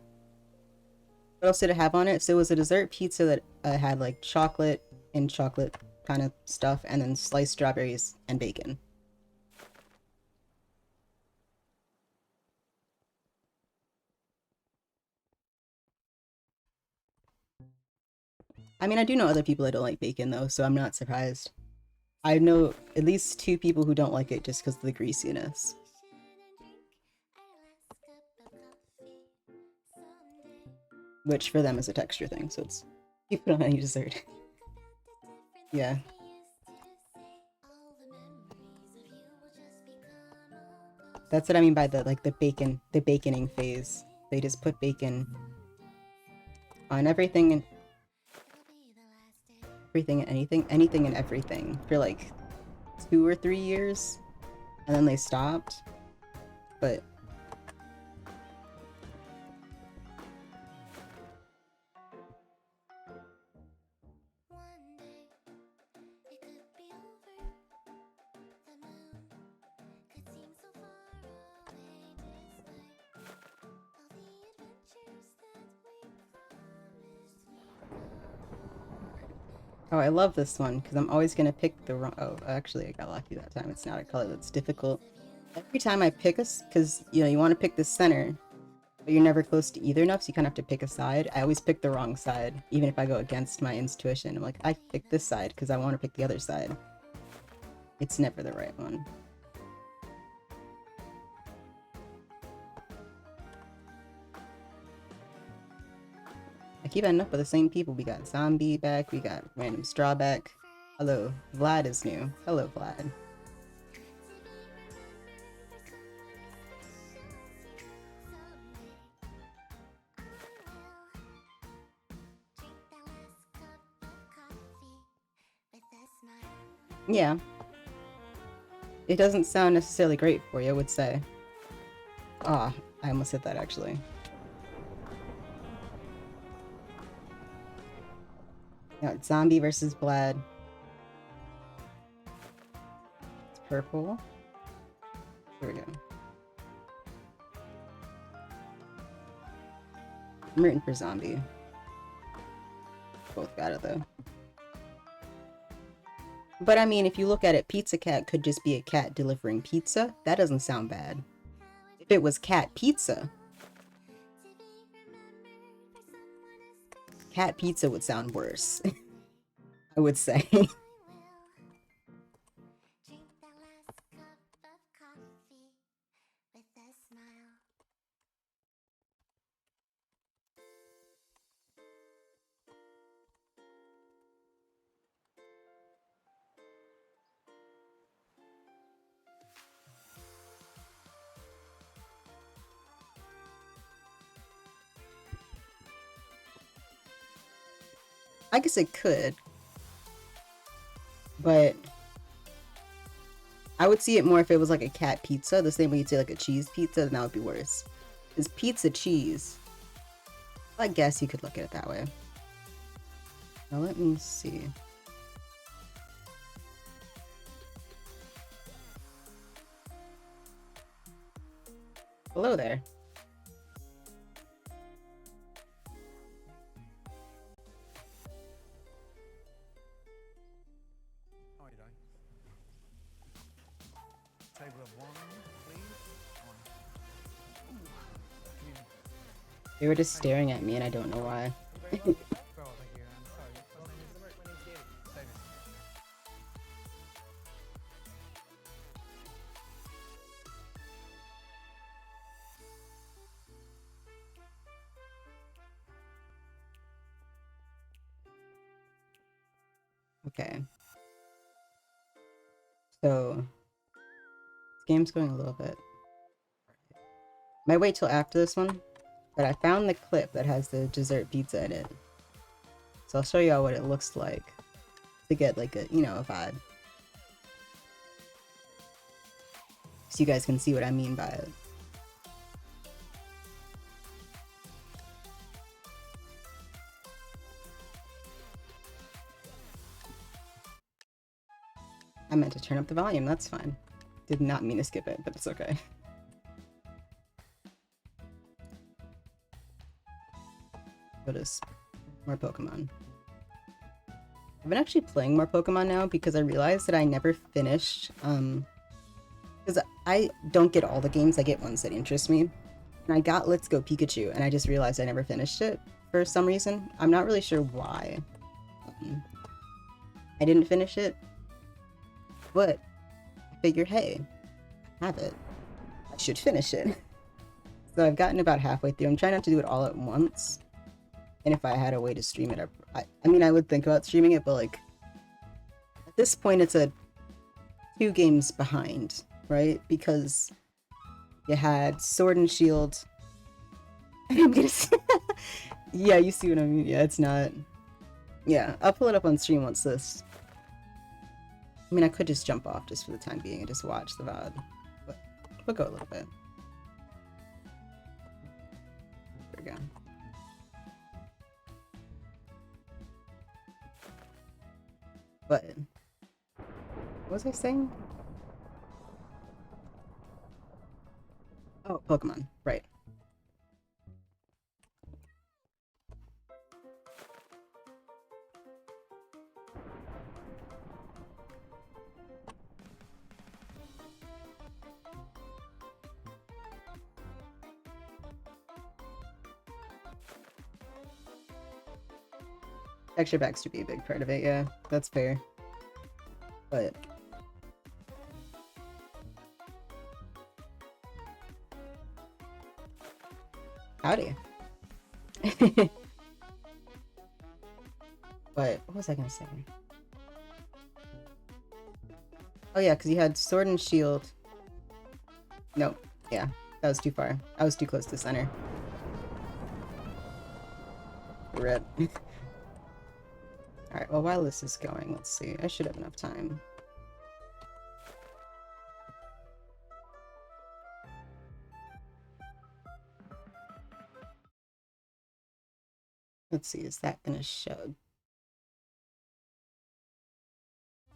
What else did it have on it? So it was a dessert pizza that had like chocolate and chocolate kind of stuff, and then sliced strawberries and bacon. I mean, I do know other people that don't like bacon though, so I'm not surprised. I know at least 2 people who don't like it just because of the greasiness. Which for them is a texture thing, so it's you put on any dessert. Yeah. That's what I mean by the like the baconing phase. They just put bacon on everything and anything and everything for like 2 or 3 years, and then they stopped. But oh, I love this one because I'm always gonna pick the wrong. Oh, actually, I got lucky that time. It's not a color that's difficult. Every time I pick a, because you know you want to pick the center, but you're never close to either enough, so you kind of have to pick a side. I always pick the wrong side, even if I go against my intuition. I'm like, I pick this side because I want to pick the other side. It's never the right one. I keep ending up with the same people. We got Zombie back, we got Random Straw back. Hello, Vlad is new. Hello, Vlad. Yeah. It doesn't sound necessarily great for you, I would say. Ah, I almost hit that actually. Now it's Zombie versus Vlad. It's purple. Here we go. I'm rooting for Zombie. Both got it though. But I mean, if you look at it, Pizza Cat could just be a cat delivering pizza. That doesn't sound bad. If it was cat pizza, cat pizza would sound worse. I would say. I guess it could, but I would see it more if it was like a cat pizza, the same way you'd say like a cheese pizza, then that would be worse. Because pizza cheese, I guess you could look at it that way. Now let me see. Hello there. They were just staring at me and I don't know why. Okay. So, this game's going a little bit. Might wait till after this one, but I found the clip that has the dessert pizza in it. So I'll show y'all what it looks like to get like a, you know, a vibe. So you guys can see what I mean by it. to turn up the volume, that's fine. Did not mean to skip it, but it's okay. What is more Pokemon? I've been actually playing more Pokemon now because I realized that I never finished, because I don't get all the games, I get ones that interest me. And I got Let's Go Pikachu, and I just realized I never finished it for some reason. I'm not really sure why. I didn't finish it, but I figured, hey, I have it. I should finish it. So I've gotten about halfway through. I'm trying not to do it all at once. And if I had a way to stream it, I mean, I would think about streaming it, but like, at this point, it's a 2 games behind, right? Because you had Sword and Shield. I'm gonna say, yeah, you see what I mean? Yeah, it's not. Yeah, I'll pull it up on stream once this. I mean, I could just jump off just for the time being and just watch the VOD, but we'll go a little bit. There we go. But what was I saying? Oh, Pokemon, right. Texture packs should be a big part of it, yeah, that's fair. But howdy. But what was I gonna say? Oh yeah, because you had Sword and Shield. Nope. Yeah, that was too far. I was too close to center. Rip. Alright, well, while this is going, let's see. I should have enough time. Let's see, is that gonna show?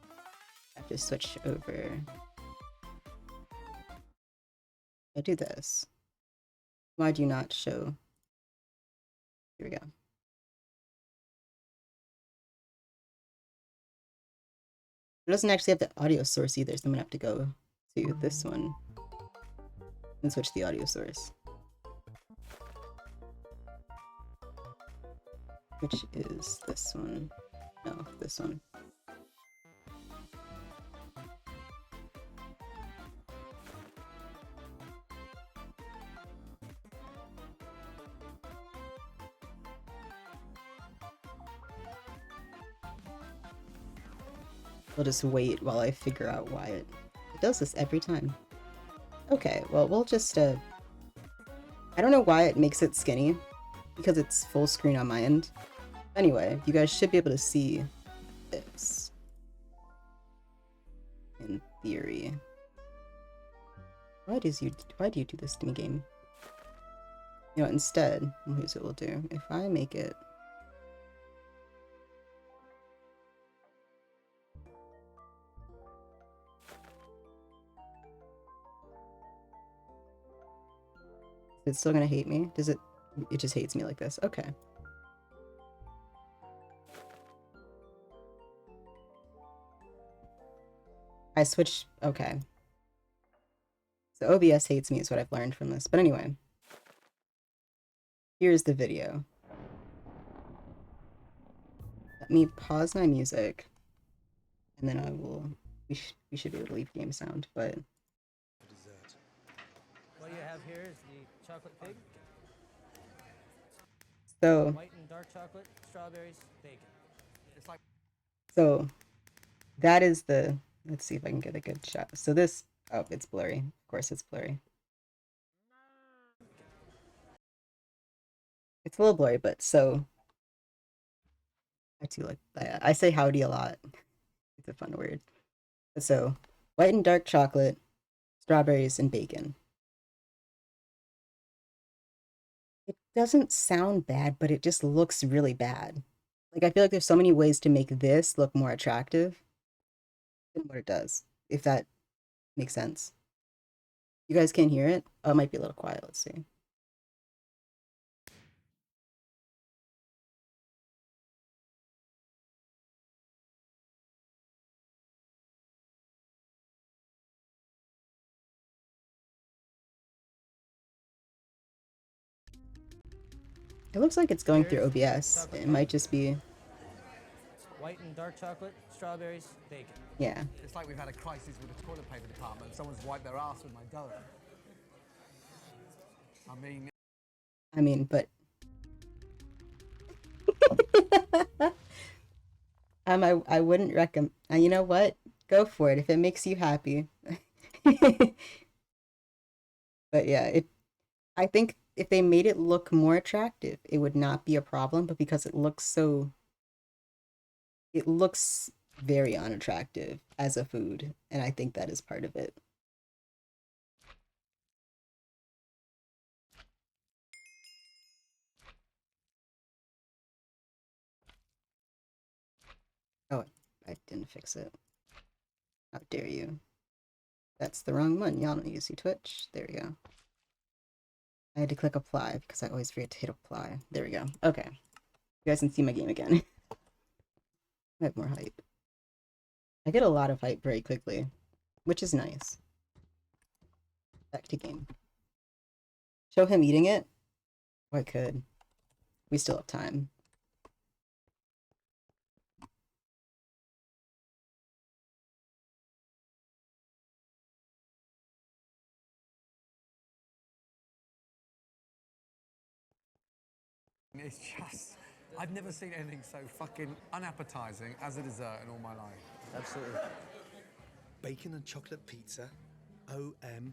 I have to switch over. I do this. Why do you not show? Here we go. It doesn't actually have the audio source either, so I'm gonna have to go to this one and switch the audio source. Which is this one. No, this one. We'll just wait while I figure out why it does this every time. Okay, well, we'll just, I don't know why it makes it skinny, because it's full screen on my end. Anyway, you guys should be able to see this. In theory. Why do you do this to me, game? You know, instead, here's what we'll do. If I make it it's still gonna hate me? Does it? It just hates me like this. Okay. I switched. Okay. So OBS hates me is what I've learned from this. But anyway. Here's the video. Let me pause my music. And then I will... We should be able to leave game sound, but... What you have here is the chocolate pig. So... White and dark chocolate, strawberries, bacon. It's like... So... That is the... Let's see if I can get a good shot. So this... Oh, it's blurry. Of course it's blurry. It's a little blurry, but so... I do like that. I say howdy a lot. It's a fun word. So, white and dark chocolate, strawberries, and bacon. It doesn't sound bad, but it just looks really bad. Like, I feel like there's so many ways to make this look more attractive. than what it does, if that makes sense. You guys can't hear it? Oh, it might be a little quiet. Let's see. It looks like it's going through OBS. It might just be... White and dark chocolate, strawberries, bacon. Yeah. It's like we've had a crisis with the toilet paper department. Someone's wiped their ass with my dough. I mean, but... I wouldn't recommend... you know what? Go for it if it makes you happy. But yeah, I think if they made it look more attractive, it would not be a problem, but because it looks very unattractive as a food, and I think that is part of it. Oh, I didn't fix it. How dare you? That's the wrong one. Y'all don't use Twitch. There we go. I had to click apply because I always forget to hit apply. There we go. Okay. You guys can see my game again. I have more hype. I get a lot of hype very quickly, which is nice. Back to game. Show him eating it? Oh, I could. We still have time. It's just, I've never seen anything so fucking unappetizing as a dessert in all my life. Absolutely. Bacon and chocolate pizza, OMFG.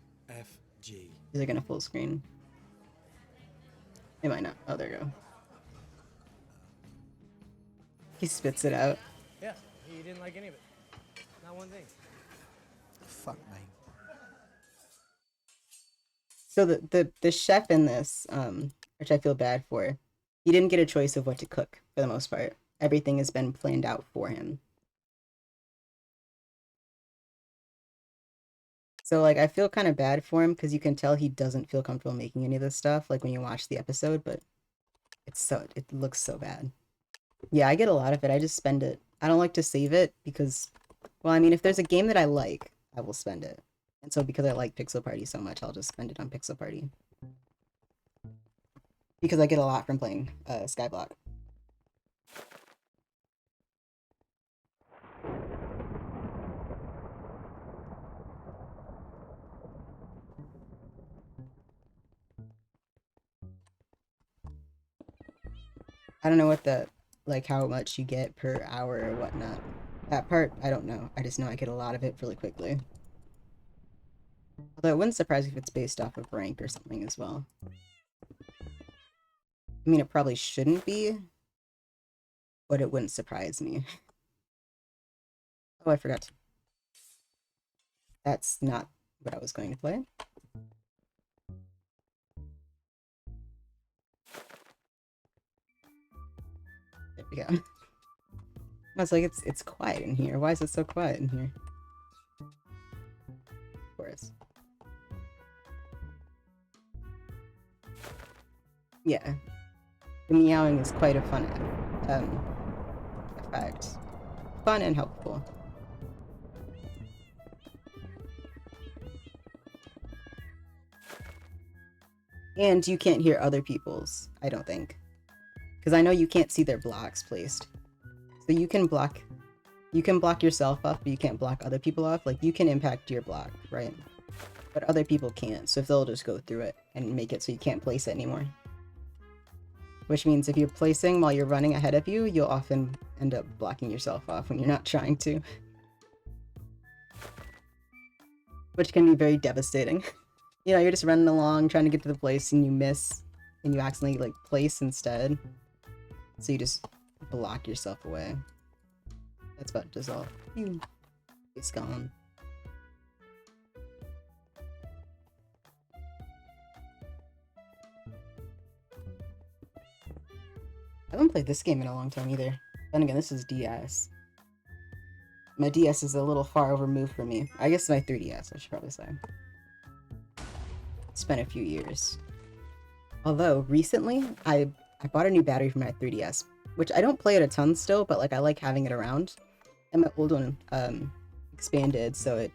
Is it gonna full screen? It might not. Oh, there you go. He spits it out. Yeah, he didn't like any of it. Not one thing. Fuck me. So the chef in this, which I feel bad for, he didn't get a choice of what to cook for the most part. Everything has been planned out for him. So like I feel kind of bad for him because you can tell he doesn't feel comfortable making any of this stuff, like when you watch the episode, but it looks so bad. Yeah, I get a lot of it. I just spend it. I don't like to save it because, well, I mean, if there's a game that I like, I will spend it. And so because I like Pixel Party so much, I'll just spend it on Pixel Party. Because I get a lot from playing Skyblock. I don't know what like how much you get per hour or whatnot. That part, I don't know. I just know I get a lot of it really quickly. Although it wouldn't surprise me if it's based off of rank or something as well. I mean, it probably shouldn't be, but it wouldn't surprise me. Oh, I forgot. That's not what I was going to play. There we go. I was like, it's quiet in here. Why is it so quiet in here? Of course. Yeah. The meowing is quite a fun effect. Fun and helpful. And you can't hear other people's, I don't think. Because I know you can't see their blocks placed. So you can block yourself off, but you can't block other people off. Like, you can impact your block, right? But other people can't, so if they'll just go through it and make it so you can't place it anymore. Which means if you're placing while you're running ahead of you, you'll often end up blocking yourself off when you're not trying to. Which can be very devastating. You know, you're just running along trying to get to the place and you miss, and you accidentally, like, place instead. So you just block yourself away. That's about to dissolve. It's gone. I haven't played this game in a long time either. Then again, this is DS. My DS is a little far removed from me. I guess my 3DS, I should probably say. It's been a few years. Although, recently, I bought a new battery for my 3DS, which I don't play it a ton still, but, like, I like having it around. And my old one, expanded, so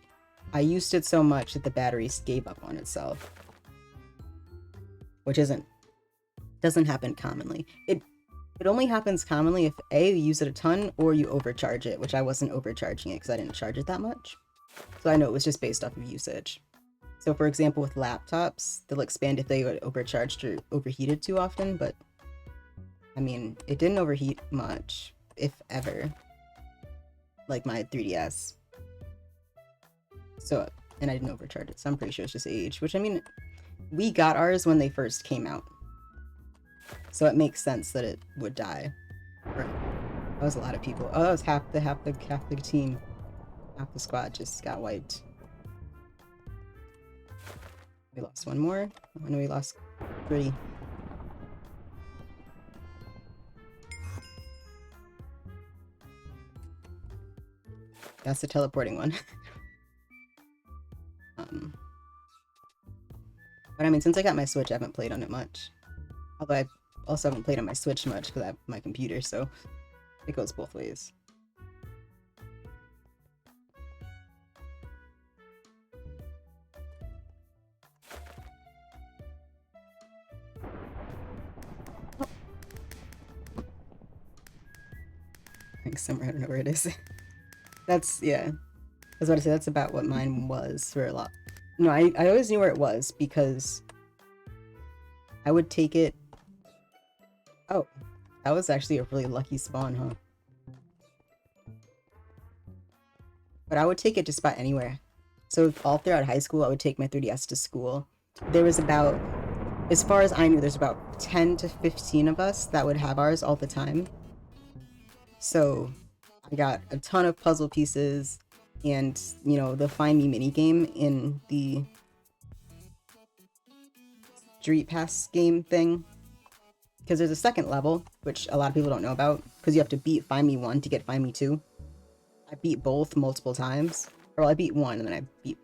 I used it so much that the battery gave up on itself. Which doesn't happen commonly. It only happens commonly if A, you use it a ton, or you overcharge it, which I wasn't overcharging it because I didn't charge it that much. So I know it was just based off of usage. So for example, with laptops, they'll expand if they get overcharged or overheated too often, but I mean, it didn't overheat much, if ever, like my 3DS. So, and I didn't overcharge it, so I'm pretty sure it's just age, which I mean, we got ours when they first came out. So it makes sense that it would die. That was a lot of people. Oh, that was half the team. Half the squad just got wiped. We lost one more. I know we lost 3. That's the teleporting one. But I mean, since I got my Switch, I haven't played on it much. Although I also haven't played on my Switch much because I have my computer, so it goes both ways. Oh. I think somewhere, I don't know where it is. That's, yeah. I was about to say, that's about what mine was for a lot. No, I always knew where it was because I would take it. Oh, that was actually a really lucky spawn, huh? But I would take it just about anywhere. So all throughout high school, I would take my 3DS to school. There was about, as far as I knew, there's about 10 to 15 of us that would have ours all the time. So I got a ton of puzzle pieces and, you know, the Find Me minigame in the Street Pass game thing. Because there's a second level, which a lot of people don't know about, because you have to beat Find Me 1 to get Find Me 2. I beat both multiple times. Or well, I beat one, and then I beat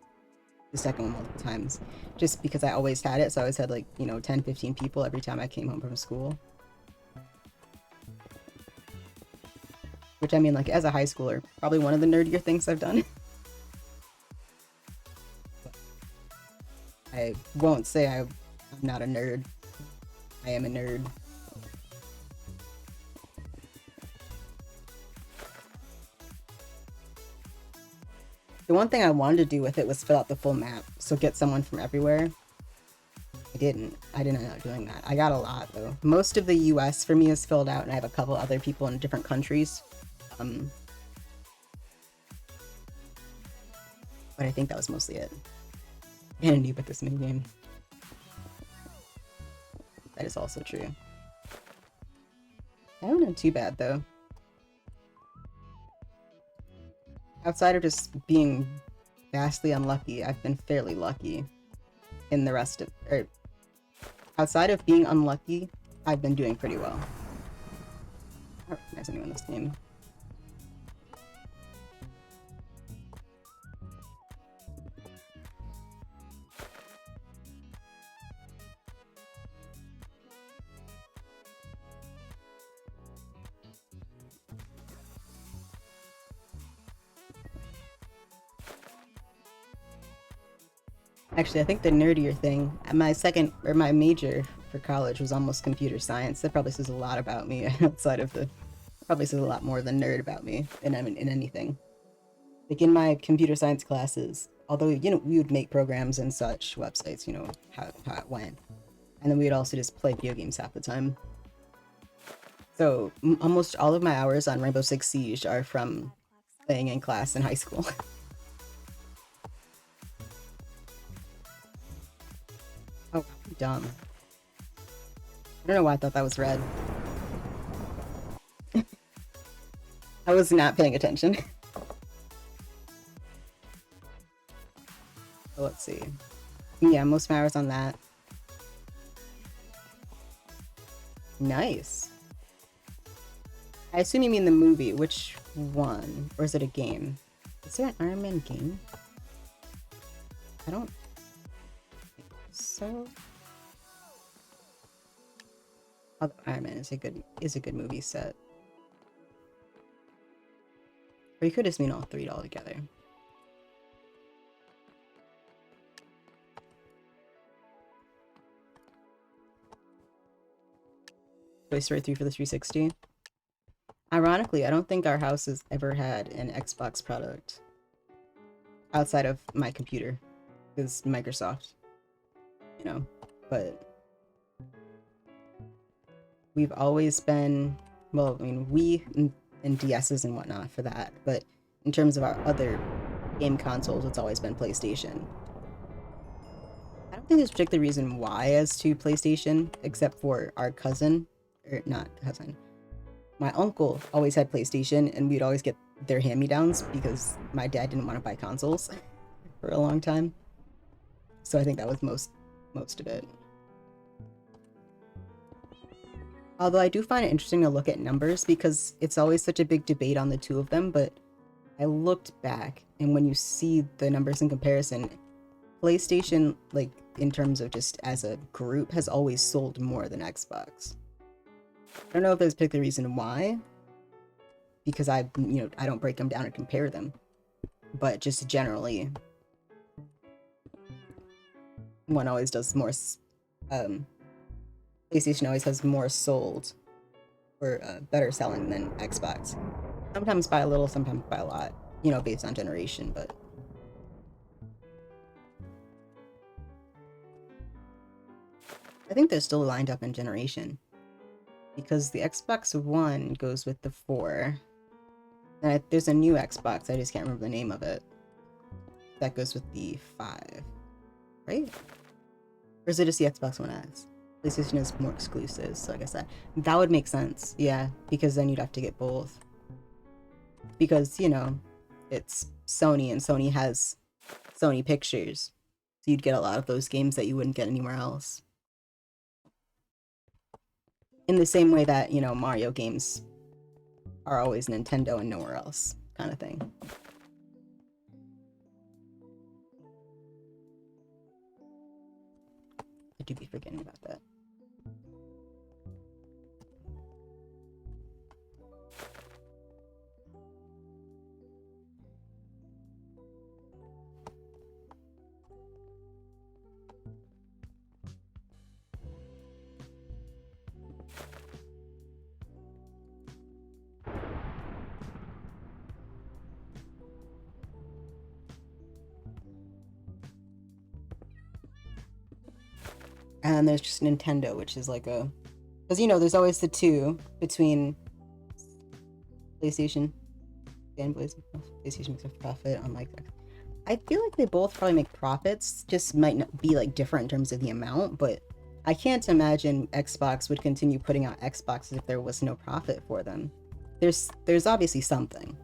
the second one multiple times. Just because I always had it, so I always had, like, you know, 10, 15 people every time I came home from school. Which, I mean, like, as a high schooler, probably one of the nerdier things I've done. I won't say I'm not a nerd. I am a nerd. The one thing I wanted to do with it was fill out the full map, so get someone from everywhere. I didn't end up doing that. I got a lot, though. Most of the US for me is filled out, and I have a couple other people in different countries. But I think that was mostly it. And a noob at this minigame. That is also true. I haven't done too bad, though. Outside of just being vastly unlucky, I've been fairly lucky in the rest of... outside of being unlucky, I've been doing pretty well. I don't recognize anyone in this game. Actually, I think the nerdier thing, my major for college was almost computer science. That probably says a lot about me outside of probably says a lot more than nerd about me in anything. Like in my computer science classes, although, you know, we would make programs and such, websites, you know, how it went. And then we would also just play video games half the time. So almost all of my hours on Rainbow Six Siege are from playing in class in high school. Oh, dumb. I don't know why I thought that was red. I was not paying attention. So let's see. Yeah, most of my hours on that. Nice. I assume you mean the movie. Which one? Or is it a game? Is there an Iron Man game? I don't think so. Although Iron Man is a good movie set. Or you could just mean all three all together. Toy Story 3 for the 360. Ironically, I don't think our house has ever had an Xbox product outside of my computer. Because Microsoft, you know, but we've always been, well, I mean, Wii and DSs and whatnot for that, but in terms of our other game consoles, it's always been PlayStation. I don't think there's a particular reason why as to PlayStation, except for our cousin, or not cousin, my uncle always had PlayStation, and we'd always get their hand-me-downs because my dad didn't want to buy consoles for a long time. So I think that was most of it. Although I do find it interesting to look at numbers because it's always such a big debate on the two of them, but I looked back and when you see the numbers in comparison, PlayStation, like in terms of just as a group, has always sold more than Xbox. I don't know if there's a particular reason why, because I don't break them down and compare them, but just generally, one always does more, PlayStation always has more sold, or better selling than Xbox. Sometimes by a little, sometimes by a lot, you know, based on generation, but I think they're still lined up in generation. Because the Xbox One goes with the 4. And there's a new Xbox, I just can't remember the name of it. That goes with the 5. Right? Or is it just the Xbox One X? PlayStation is more exclusive, so I guess that would make sense. Yeah, because then you'd have to get both. Because, you know, it's Sony, and Sony has Sony Pictures. So you'd get a lot of those games that you wouldn't get anywhere else. In the same way that, you know, Mario games are always Nintendo and nowhere else, kind of thing. I do be forgetting about that. And there's just Nintendo, which is like a... Because, you know, there's always the two between PlayStation and PlayStation makes a profit on like... I feel like they both probably make profits, just might not be like different in terms of the amount, but I can't imagine Xbox would continue putting out Xboxes if there was no profit for them. There's obviously something.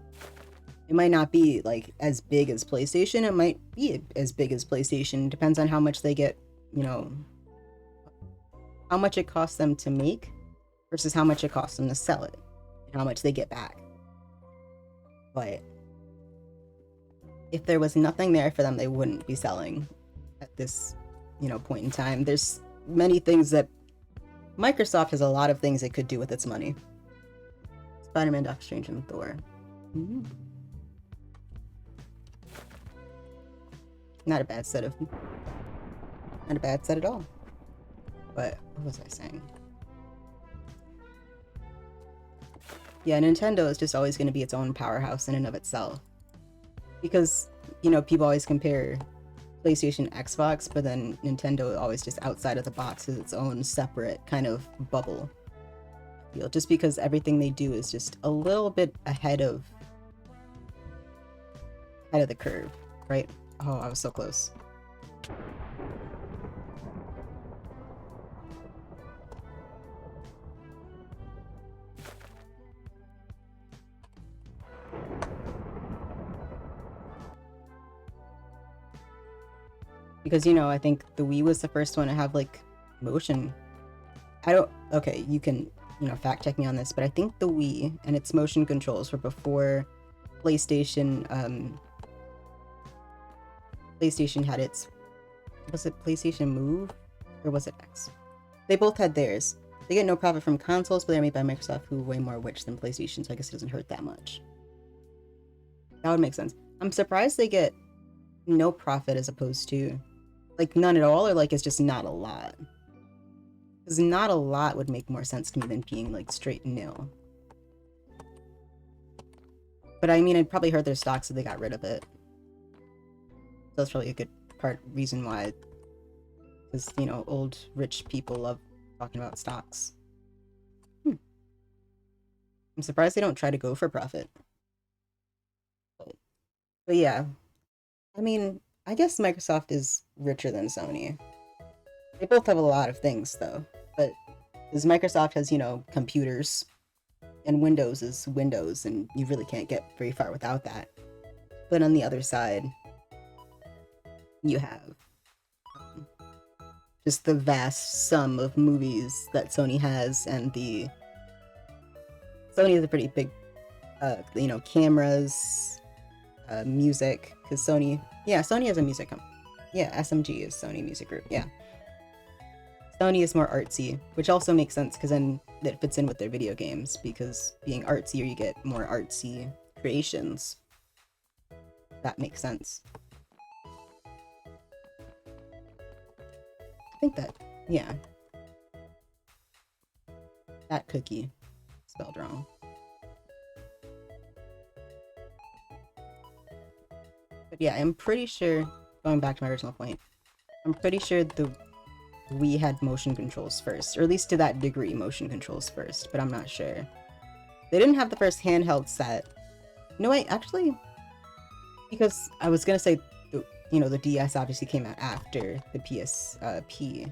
It might not be like as big as PlayStation, it might be as big as PlayStation, depends on how much they get, you know, how much it costs them to make versus how much it costs them to sell it and how much they get back. But if there was nothing there for them, they wouldn't be selling at this, you know, point in time. There's many things that Microsoft has a lot of things it could do with its money. Spider-Man, Doctor Strange, and Thor. Mm-hmm. Not a bad set at all. But what was I saying? Yeah, Nintendo is just always going to be its own powerhouse in and of itself. Because, you know, people always compare PlayStation, Xbox, but then Nintendo always just outside of the box is its own separate kind of bubble. I feel just because everything they do is just a little bit ahead of the curve, right? Oh, I was so close. Because, you know, I think the Wii was the first one to have, like, motion. Okay, you can, you know, fact check me on this, but I think the Wii and its motion controls were before PlayStation PlayStation had its, was it PlayStation Move or was it X? They both had theirs. They get no profit from consoles, but they're made by Microsoft, who way more rich than PlayStation, so I guess it doesn't hurt that much. That would make sense. I'm surprised they get no profit as opposed to like none at all, or like it's just not a lot. Because not a lot would make more sense to me than being like straight nil. But I mean, it probably hurt their stocks if they got rid of it. So that's probably a good reason why. Because, you know, old rich people love talking about stocks. I'm surprised they don't try to go for profit. But yeah. I mean, I guess Microsoft is richer than Sony. They both have a lot of things, though. But because Microsoft has, you know, computers, and Windows is Windows, and you really can't get very far without that. But on the other side, you have just the vast sum of movies that Sony has, and the Sony is a pretty big, you know, cameras, music, because Sony has a music company. Yeah, SMG is Sony Music Group. Yeah, Sony is more artsy, which also makes sense because then it fits in with their video games, because being artsier, you get more artsy creations. That makes sense. I think that, yeah. That cookie spelled wrong. But yeah, I'm pretty sure, going back to my original point, I'm pretty sure the Wii had motion controls first, or at least to that degree motion controls first, but I'm not sure. They didn't have the first handheld set. No, wait, actually, because I was gonna say, you know, the DS obviously came out after the PSP.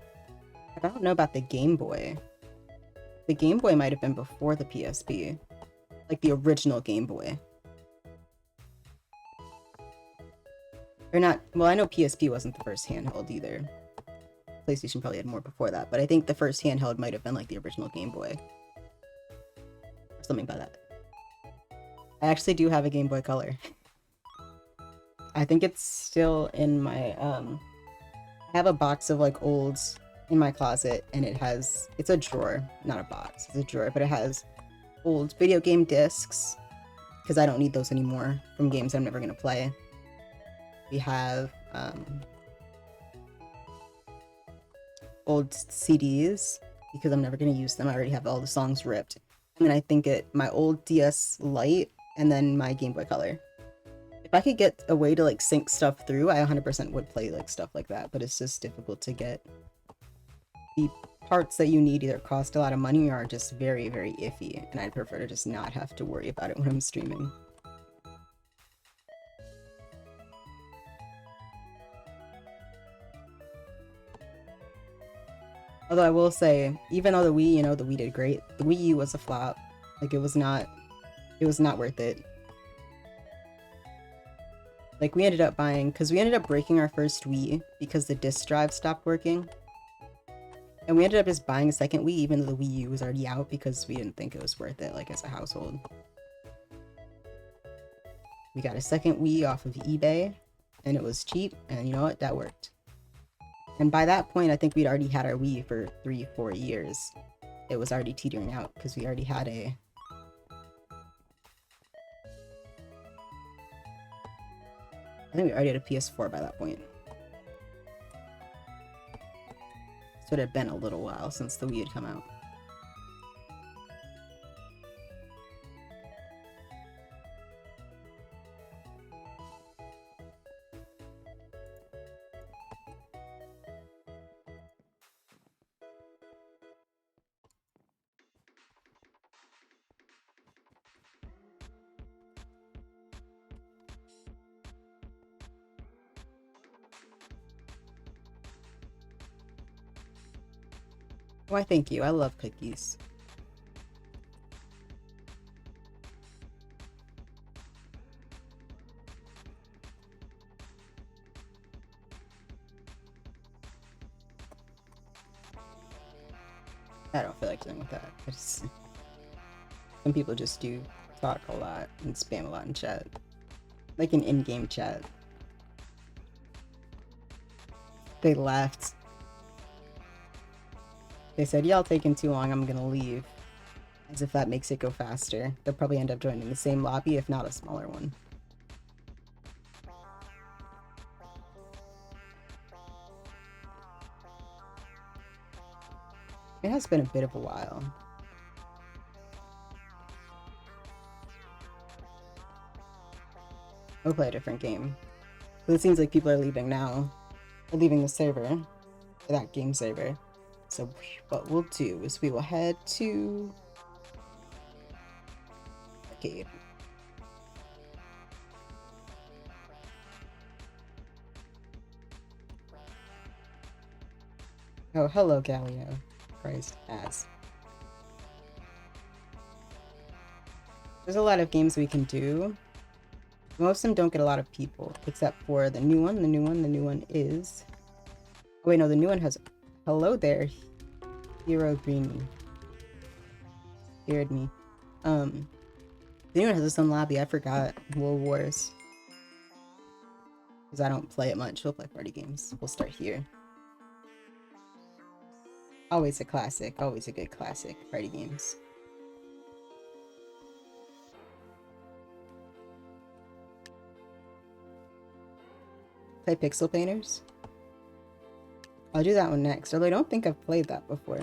I don't know about the Game Boy. The Game Boy might have been before the PSP. Like the original Game Boy. Or not, well, I know PSP wasn't the first handheld either. PlayStation probably had more before that, but I think the first handheld might have been like the original Game Boy. Or something like that. I actually do have a Game Boy Color. I think it's still in my, I have a box of like olds in my closet, and it's a drawer, not a box, it's a drawer, but it has old video game discs, because I don't need those anymore from games I'm never going to play. We have, old CDs, because I'm never going to use them. I already have all the songs ripped. And then I think my old DS Lite, and then my Game Boy Color. If I could get a way to like sync stuff through, I 100% would play like stuff like that, but it's just difficult to get. The parts that you need either cost a lot of money or are just very, very iffy, and I'd prefer to just not have to worry about it when I'm streaming. Although I will say, even though the Wii, you know, the Wii did great, the Wii U was a flop. Like, it was not worth it. Like, we ended up breaking our first Wii because the disk drive stopped working. And we ended up just buying a second Wii, even though the Wii U was already out, because we didn't think it was worth it, like, as a household. We got a second Wii off of eBay, and it was cheap, and you know what? That worked. And by that point, I think we'd already had our Wii for 3-4 years. It was already teetering out, because we already had I think we already had a PS4 by that point. So it had been a little while since the Wii had come out. Why, thank you. I love cookies. I don't feel like doing that. Some people just do talk a lot and spam a lot in chat. Like an in-game chat. They left. They said, y'all taking too long, I'm gonna leave. As if that makes it go faster. They'll probably end up joining the same lobby, if not a smaller one. It has been a bit of a while. We'll play a different game. But it seems like people are leaving now. They're leaving the server. That game server. So what we'll do is we will head to arcade. Oh, hello, Galio. Christ, as. There's a lot of games we can do. Most of them don't get a lot of people, except for the new one. The new one is... Oh, wait, no, the new one has... Hello there, Hero Greenie. Scared me. The new one has its own lobby. I forgot. World Wars. Because I don't play it much. We'll play party games. We'll start here. Always a classic. Always a good classic. Party games. Play Pixel Painters? I'll do that one next, although I don't think I've played that before.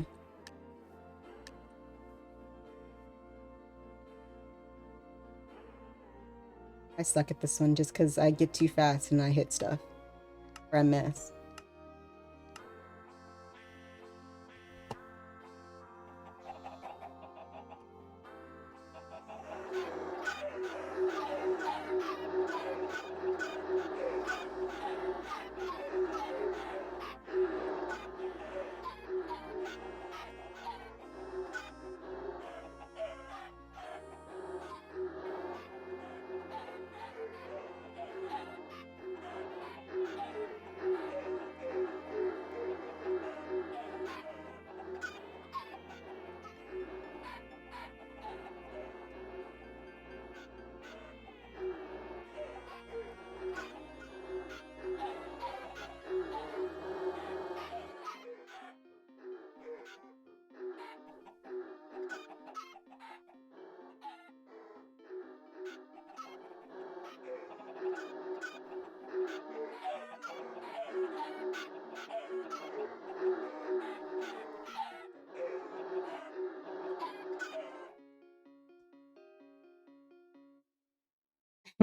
I suck at this one just because I get too fast and I hit stuff. Or I miss.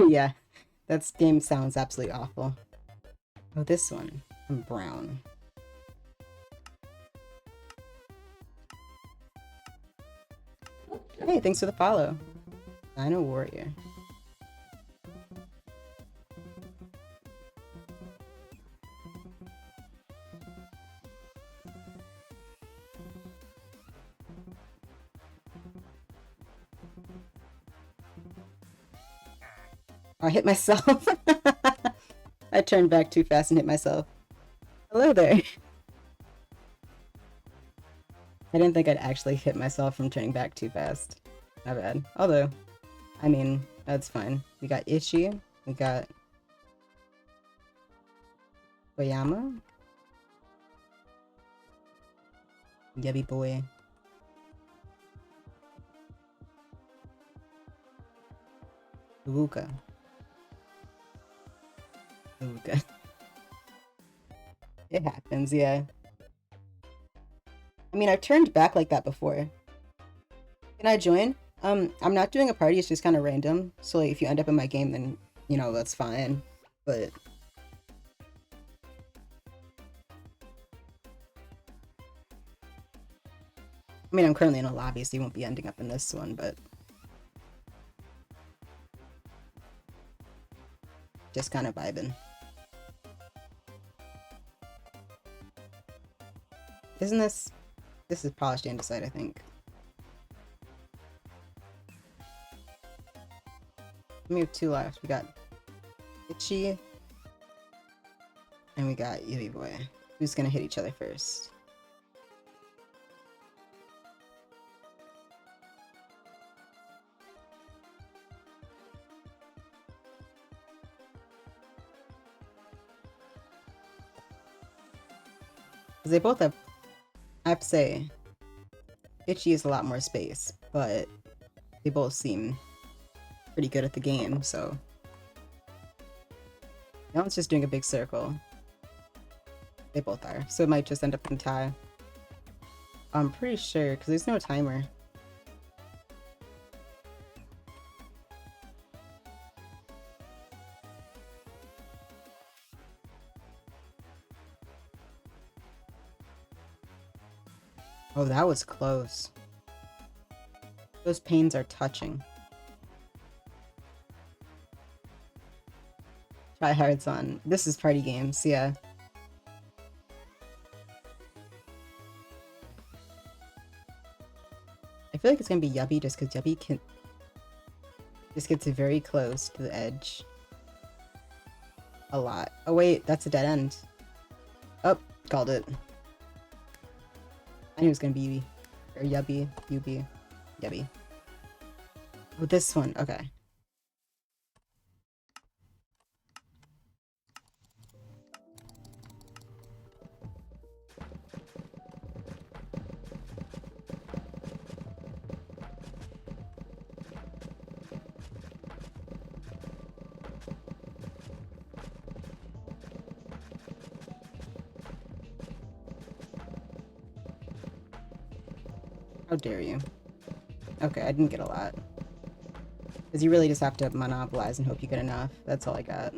Yeah, that game sounds absolutely awful. Oh, this one. I'm brown. Hey, thanks for the follow. Dino Warrior. I hit myself. I turned back too fast and hit myself. Hello there. I didn't think I'd actually hit myself from turning back too fast. Not bad. Although, I mean, that's fine. We got Ichi. We got Oyama. Yubby boy. Luca. Luca. It happens, yeah. I mean, I've turned back like that before. Can I join? I'm not doing a party, it's just kind of random. So like, if you end up in my game, then, you know, that's fine. But... I mean, I'm currently in a lobby, so you won't be ending up in this one, but... Just kind of vibing. Isn't this... This is polished andesite, I think. We have two left. We got Itchy. And we got Yui Boy. Who's gonna hit each other first? Because they both have, I have to say, Itchy has a lot more space, but they both seem pretty good at the game, so. Now it's just doing a big circle. They both are, so it might just end up in tie. I'm pretty sure, because there's no timer. Oh, that was close. Those panes are touching. Try hards on. This is party games, yeah. I feel like it's gonna be Yubby just because Yubby can just gets very close to the edge. A lot. Oh wait, that's a dead end. Oh, called it. I knew it was gonna be or Yubby, Yubby. Oh, this one. Okay. How dare you? Okay, I didn't get a lot. Because you really just have to monopolize and hope you get enough. That's all I got.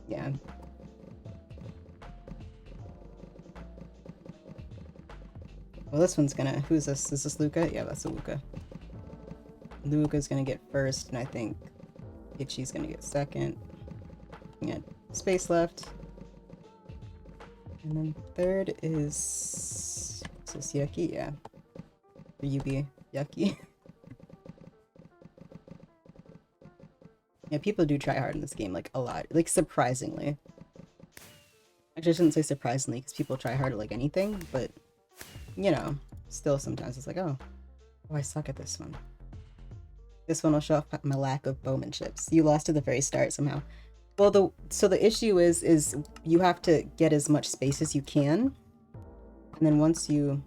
Yeah. Well, this one's gonna... Who's this? Is this Luca? Yeah, that's a Luca. Luca's gonna get first, and I think Itchy's gonna get second. Yeah, space left. And then third is... Is this Yucky? Yeah. Or Yubi. Yucky. Yeah, people do try hard in this game, like, a lot. Like, surprisingly. Actually, I shouldn't say surprisingly, because people try hard at, like, anything, but, you know, still sometimes it's like, oh, I suck at this one. This one will show off my lack of bowmanships. You lost at the very start somehow. Well, so the issue is you have to get as much space as you can, and then once you...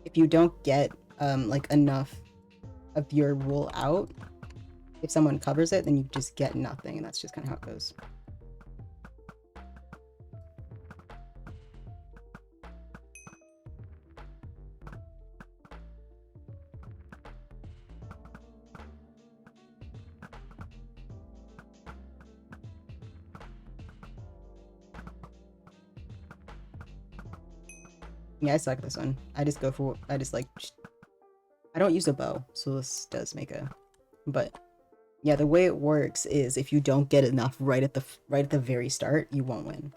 If you don't get, like, enough of your rule out, if someone covers it, then you just get nothing, and that's just kind of how it goes. Yeah, I suck at this one. I just go for... I just, like... I don't use a bow, so this does make a... But... Yeah, the way it works is if you don't get enough right at the very start, you won't win.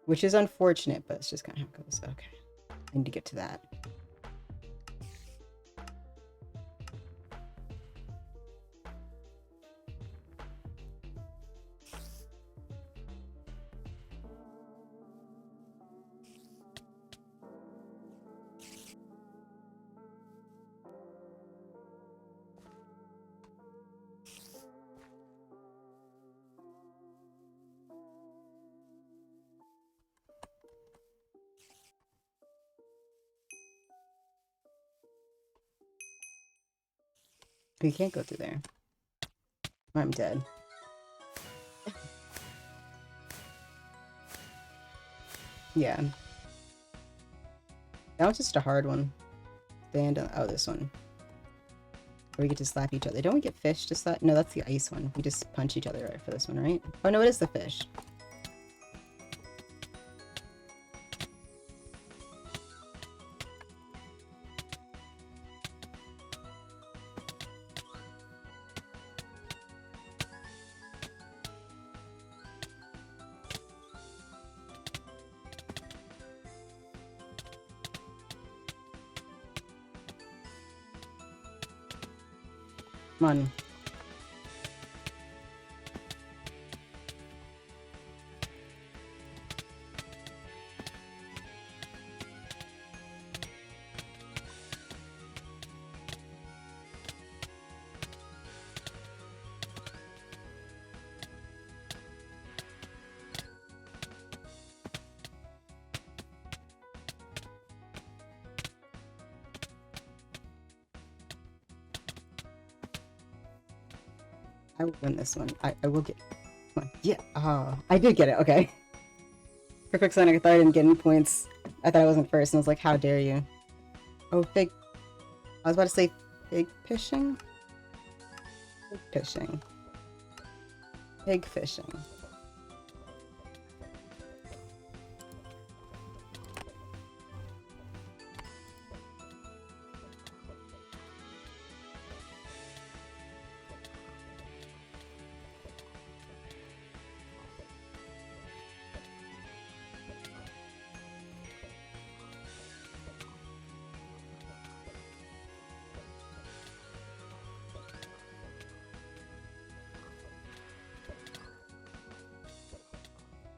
Which is unfortunate, but it's just kind of how it goes. Okay. I need to get to that. We can't go through there. I'm dead. Yeah. That was just a hard one. Stand on... Oh, this one. Where we get to slap each other. Don't we get fish to slap? No, that's the ice one. We just punch each other right for this one, right? Oh, no, it is the fish. Come on. I will win this one. I will get. Come on. Yeah. Oh, I did get it. Okay. For a quick second, I thought I didn't get any points. I thought I wasn't first, and I was like, how dare you? Oh, fig. I was about to say fig fishing? Fig fishing. Pig fishing.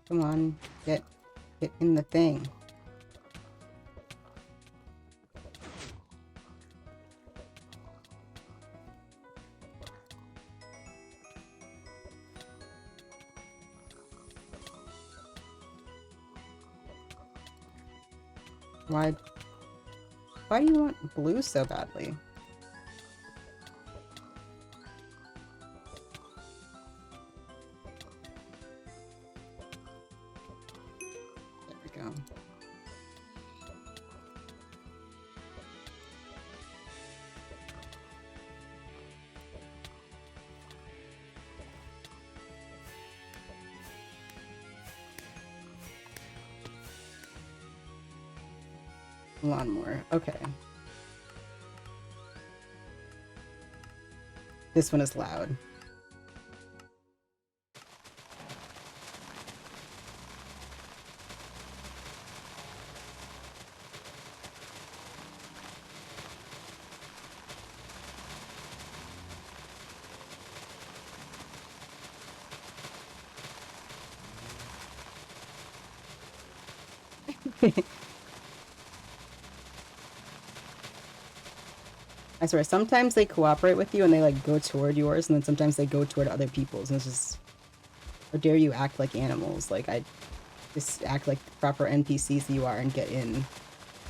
Come on, get in the thing. Why do you want blue so badly? There we go. Lawnmower. Okay. This one is loud. I swear, sometimes they cooperate with you and they like go toward yours, and then sometimes they go toward other people's, and it's just, how dare you act like animals? Like, I just act like the proper NPCs you are and get in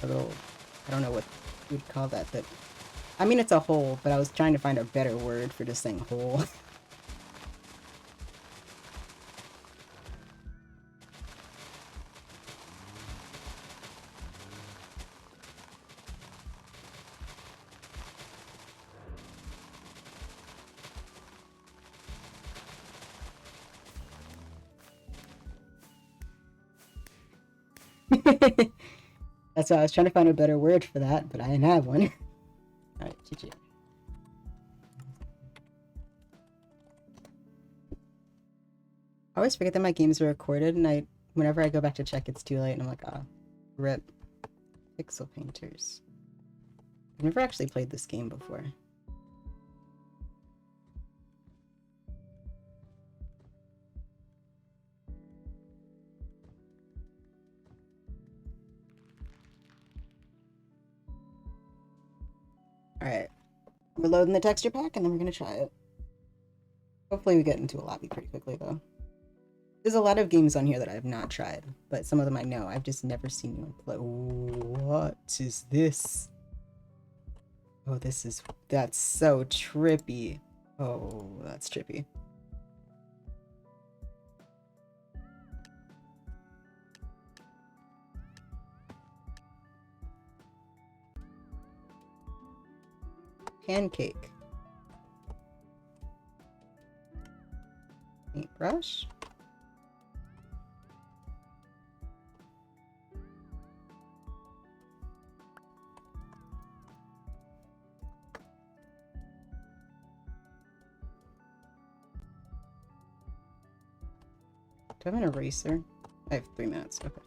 a little, I don't know what you would call that, but I mean, it's a hole, but I was trying to find a better word for just saying hole. That's why I was trying to find a better word for that, but I didn't have one. Alright, GG. I always forget that my games are recorded, and whenever I go back to check, it's too late, and I'm like, ah, rip. Pixel painters. I've never actually played this game before. Alright. We're loading the texture pack, and then we're gonna try it. Hopefully we get into a lobby pretty quickly, though. There's a lot of games on here that I have not tried, but some of them I know. I've just never seen anyone play. What is this? Oh, that's so trippy. Oh, that's trippy. Pancake. Paintbrush. Do I have an eraser? I have 3 minutes. Okay.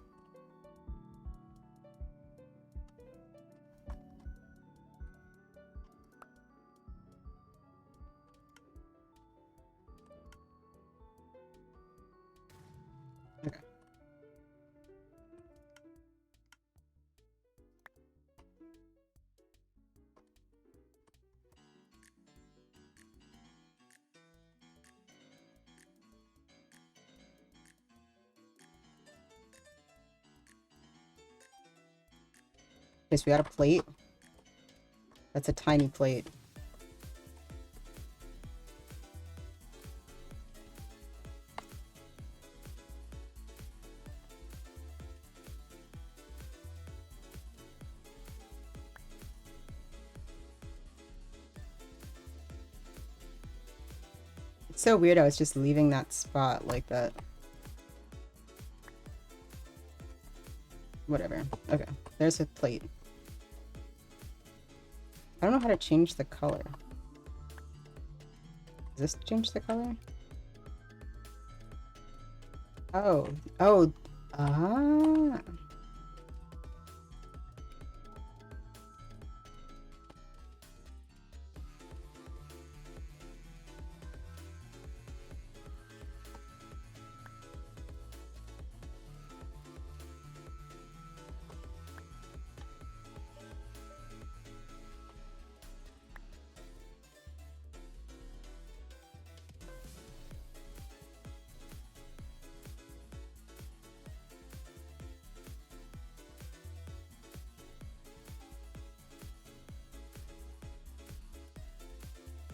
Okay. Okay, so we got a plate. That's a tiny plate. It's so weird I was just leaving that spot like that. Whatever. Okay, there's a plate. I don't know how to change the color. Does this change the color? Oh. Oh. Ah.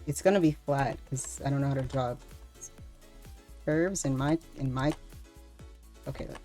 It's gonna be flat because I don't know how to draw curves in my okay, that's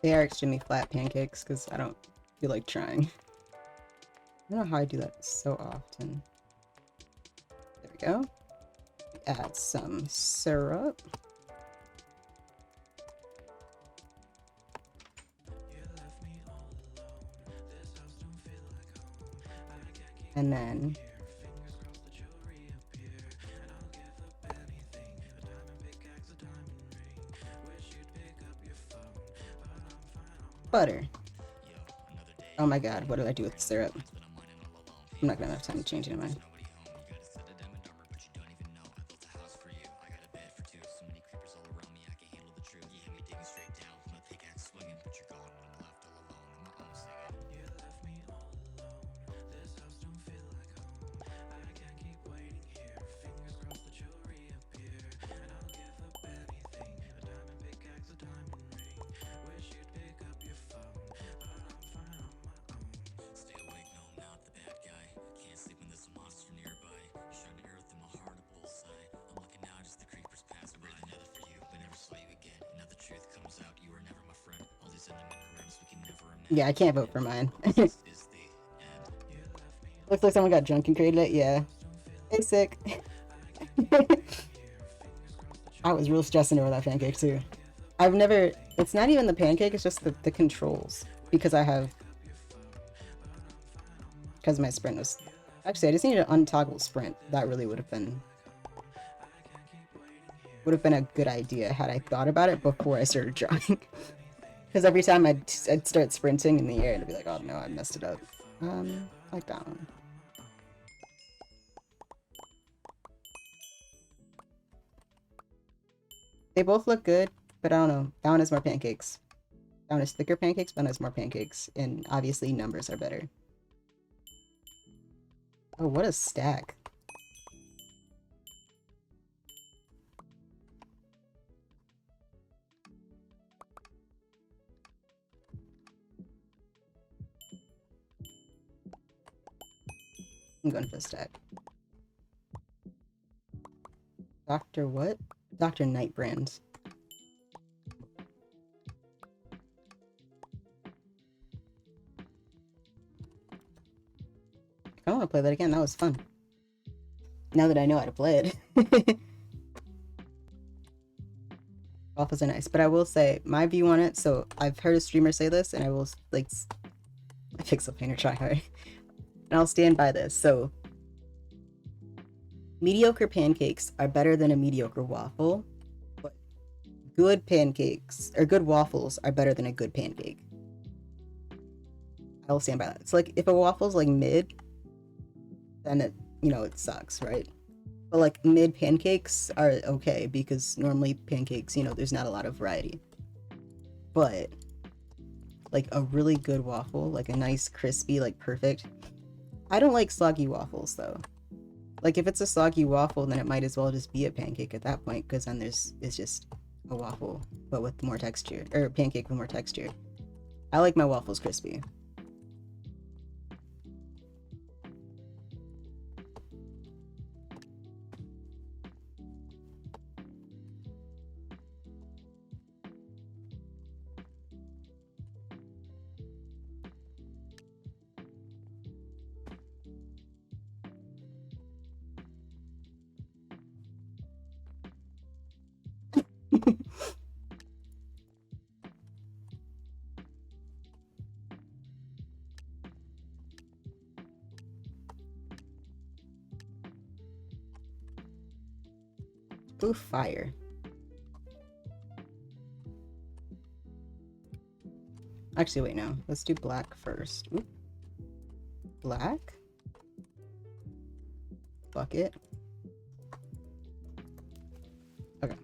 they are extremely flat pancakes because I don't feel like trying. I don't know how I do that so often. There we go. Add some syrup. And then butter. Oh my god, what do I do with the syrup? I'm not gonna have time to change it in mine. Yeah, I can't vote for mine. Looks like someone got drunk and created it. Yeah. Hey, sick. I was real stressing over that pancake too. I've never. It's not even the pancake. It's just the controls because because my sprint was. Actually, I just needed an untoggle sprint. That really would have been a good idea had I thought about it before I started drawing. Because every time I'd start sprinting in the air and I'd be like, oh no, I messed it up. Like that one. They both look good, but I don't know. That one has more pancakes. That one has thicker pancakes, but that one has more pancakes. And obviously numbers are better. Oh, what a stack. I'm going for a stack. Dr. what? Dr. Nightbrand. I want to play that again. That was fun. Now that I know how to play it. Waffles are nice, but I will say my view on it. So I've heard a streamer say this, and I will like pixel painter try hard, and I'll stand by this. So mediocre pancakes are better than a mediocre waffle, but good pancakes or good waffles are better than a good pancake. I will stand by that. It's like if a waffle's like mid, then it, you know, it sucks, right? But like mid pancakes are okay because normally pancakes, you know, there's not a lot of variety. But like a really good waffle, like a nice crispy, like perfect. I don't like soggy waffles though. Like if it's a soggy waffle, then it might as well just be a pancake at that point, because then it's just a waffle but with more texture, or a pancake with more texture. I like my waffles crispy. Ooh, fire. Actually, wait, no. Let's do black first. Ooh. Black? Bucket. Okay.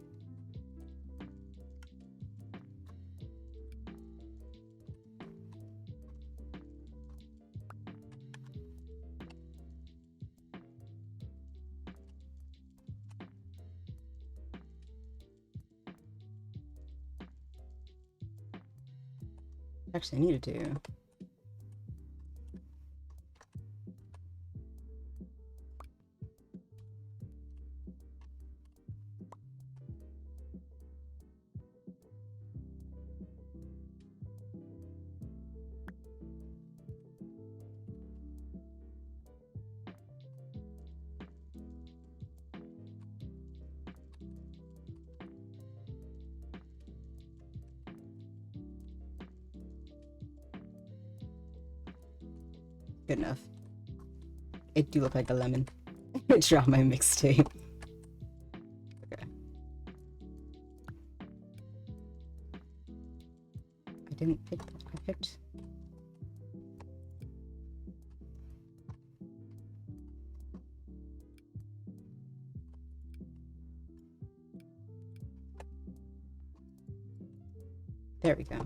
Actually, I needed to. Good enough. It do look like a lemon. I dropped my mixtape. Okay. I didn't pick that. I picked. There we go.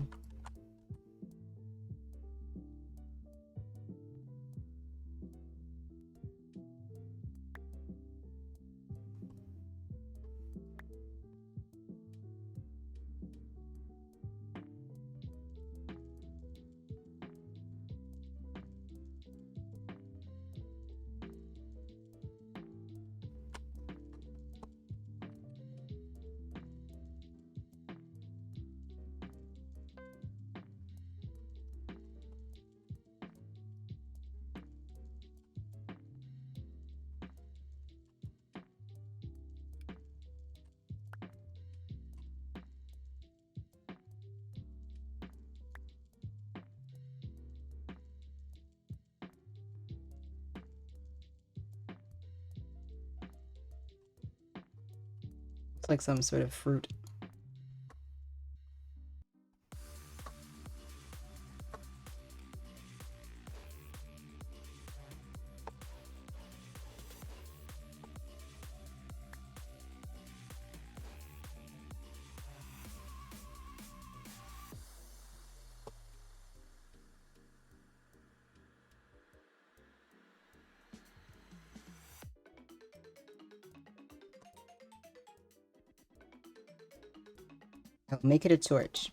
It's like some sort of fruit. I'll make it a torch.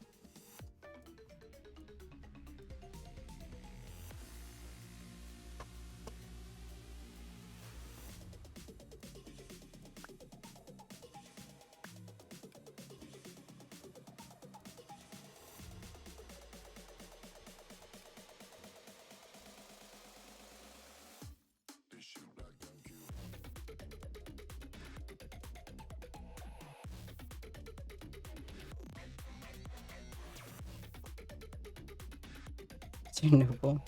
Chernobyl.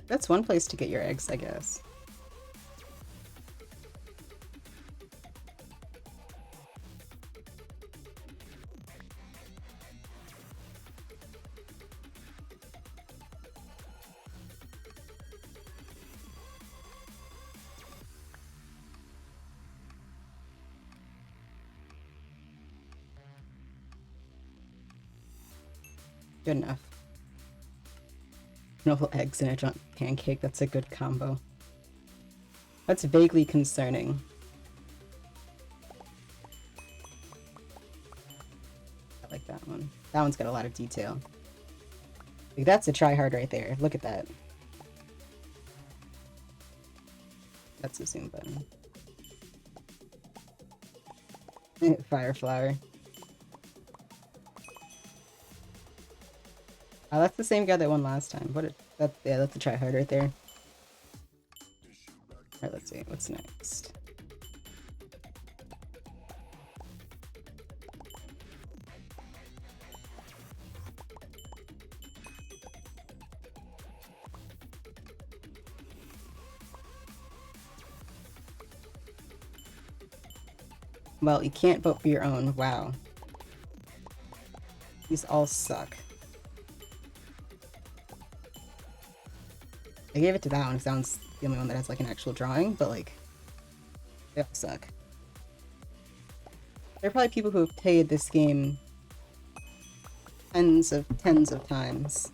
That's one place to get your eggs, I guess. Good enough. Novel eggs in a giant pancake, that's a good combo. That's vaguely concerning. I like that one. That one's got a lot of detail. Like, that's a try-hard right there. Look at that. That's the zoom button. Fire flower. Oh, that's the same guy that won last time. Yeah, that's a try-hard right there. Alright, let's see. What's next? Well, you can't vote for your own. Wow. These all suck. I gave it to that one because that one's the only one that has like an actual drawing, but like, they all suck. There are probably people who have played this game tens of times.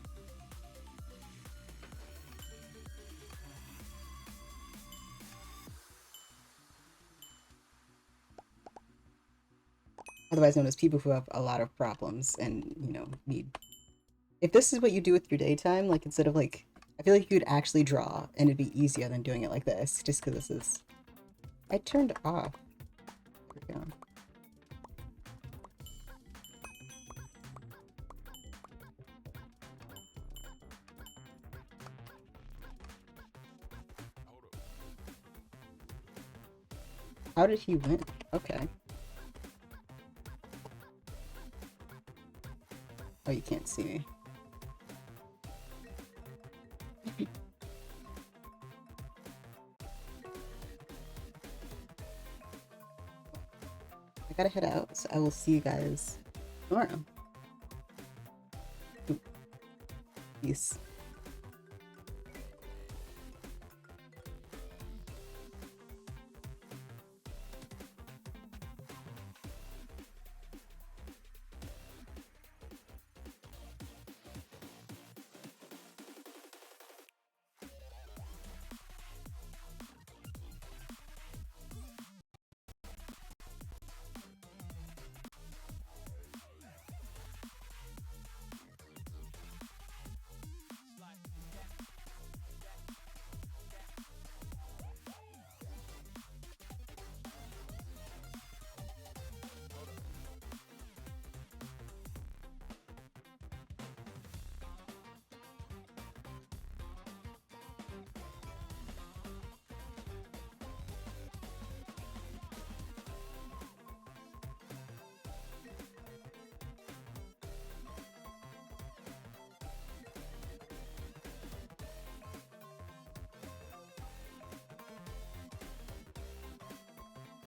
Otherwise known as people who have a lot of problems and, you know, need... If this is what you do with your daytime, like, instead of, like... I feel like you could actually draw, and it'd be easier than doing it like this, just because this is... I turned off. There we go. How did he win? Okay. Oh, you can't see me. I gotta head out, so I will see you guys tomorrow. Peace.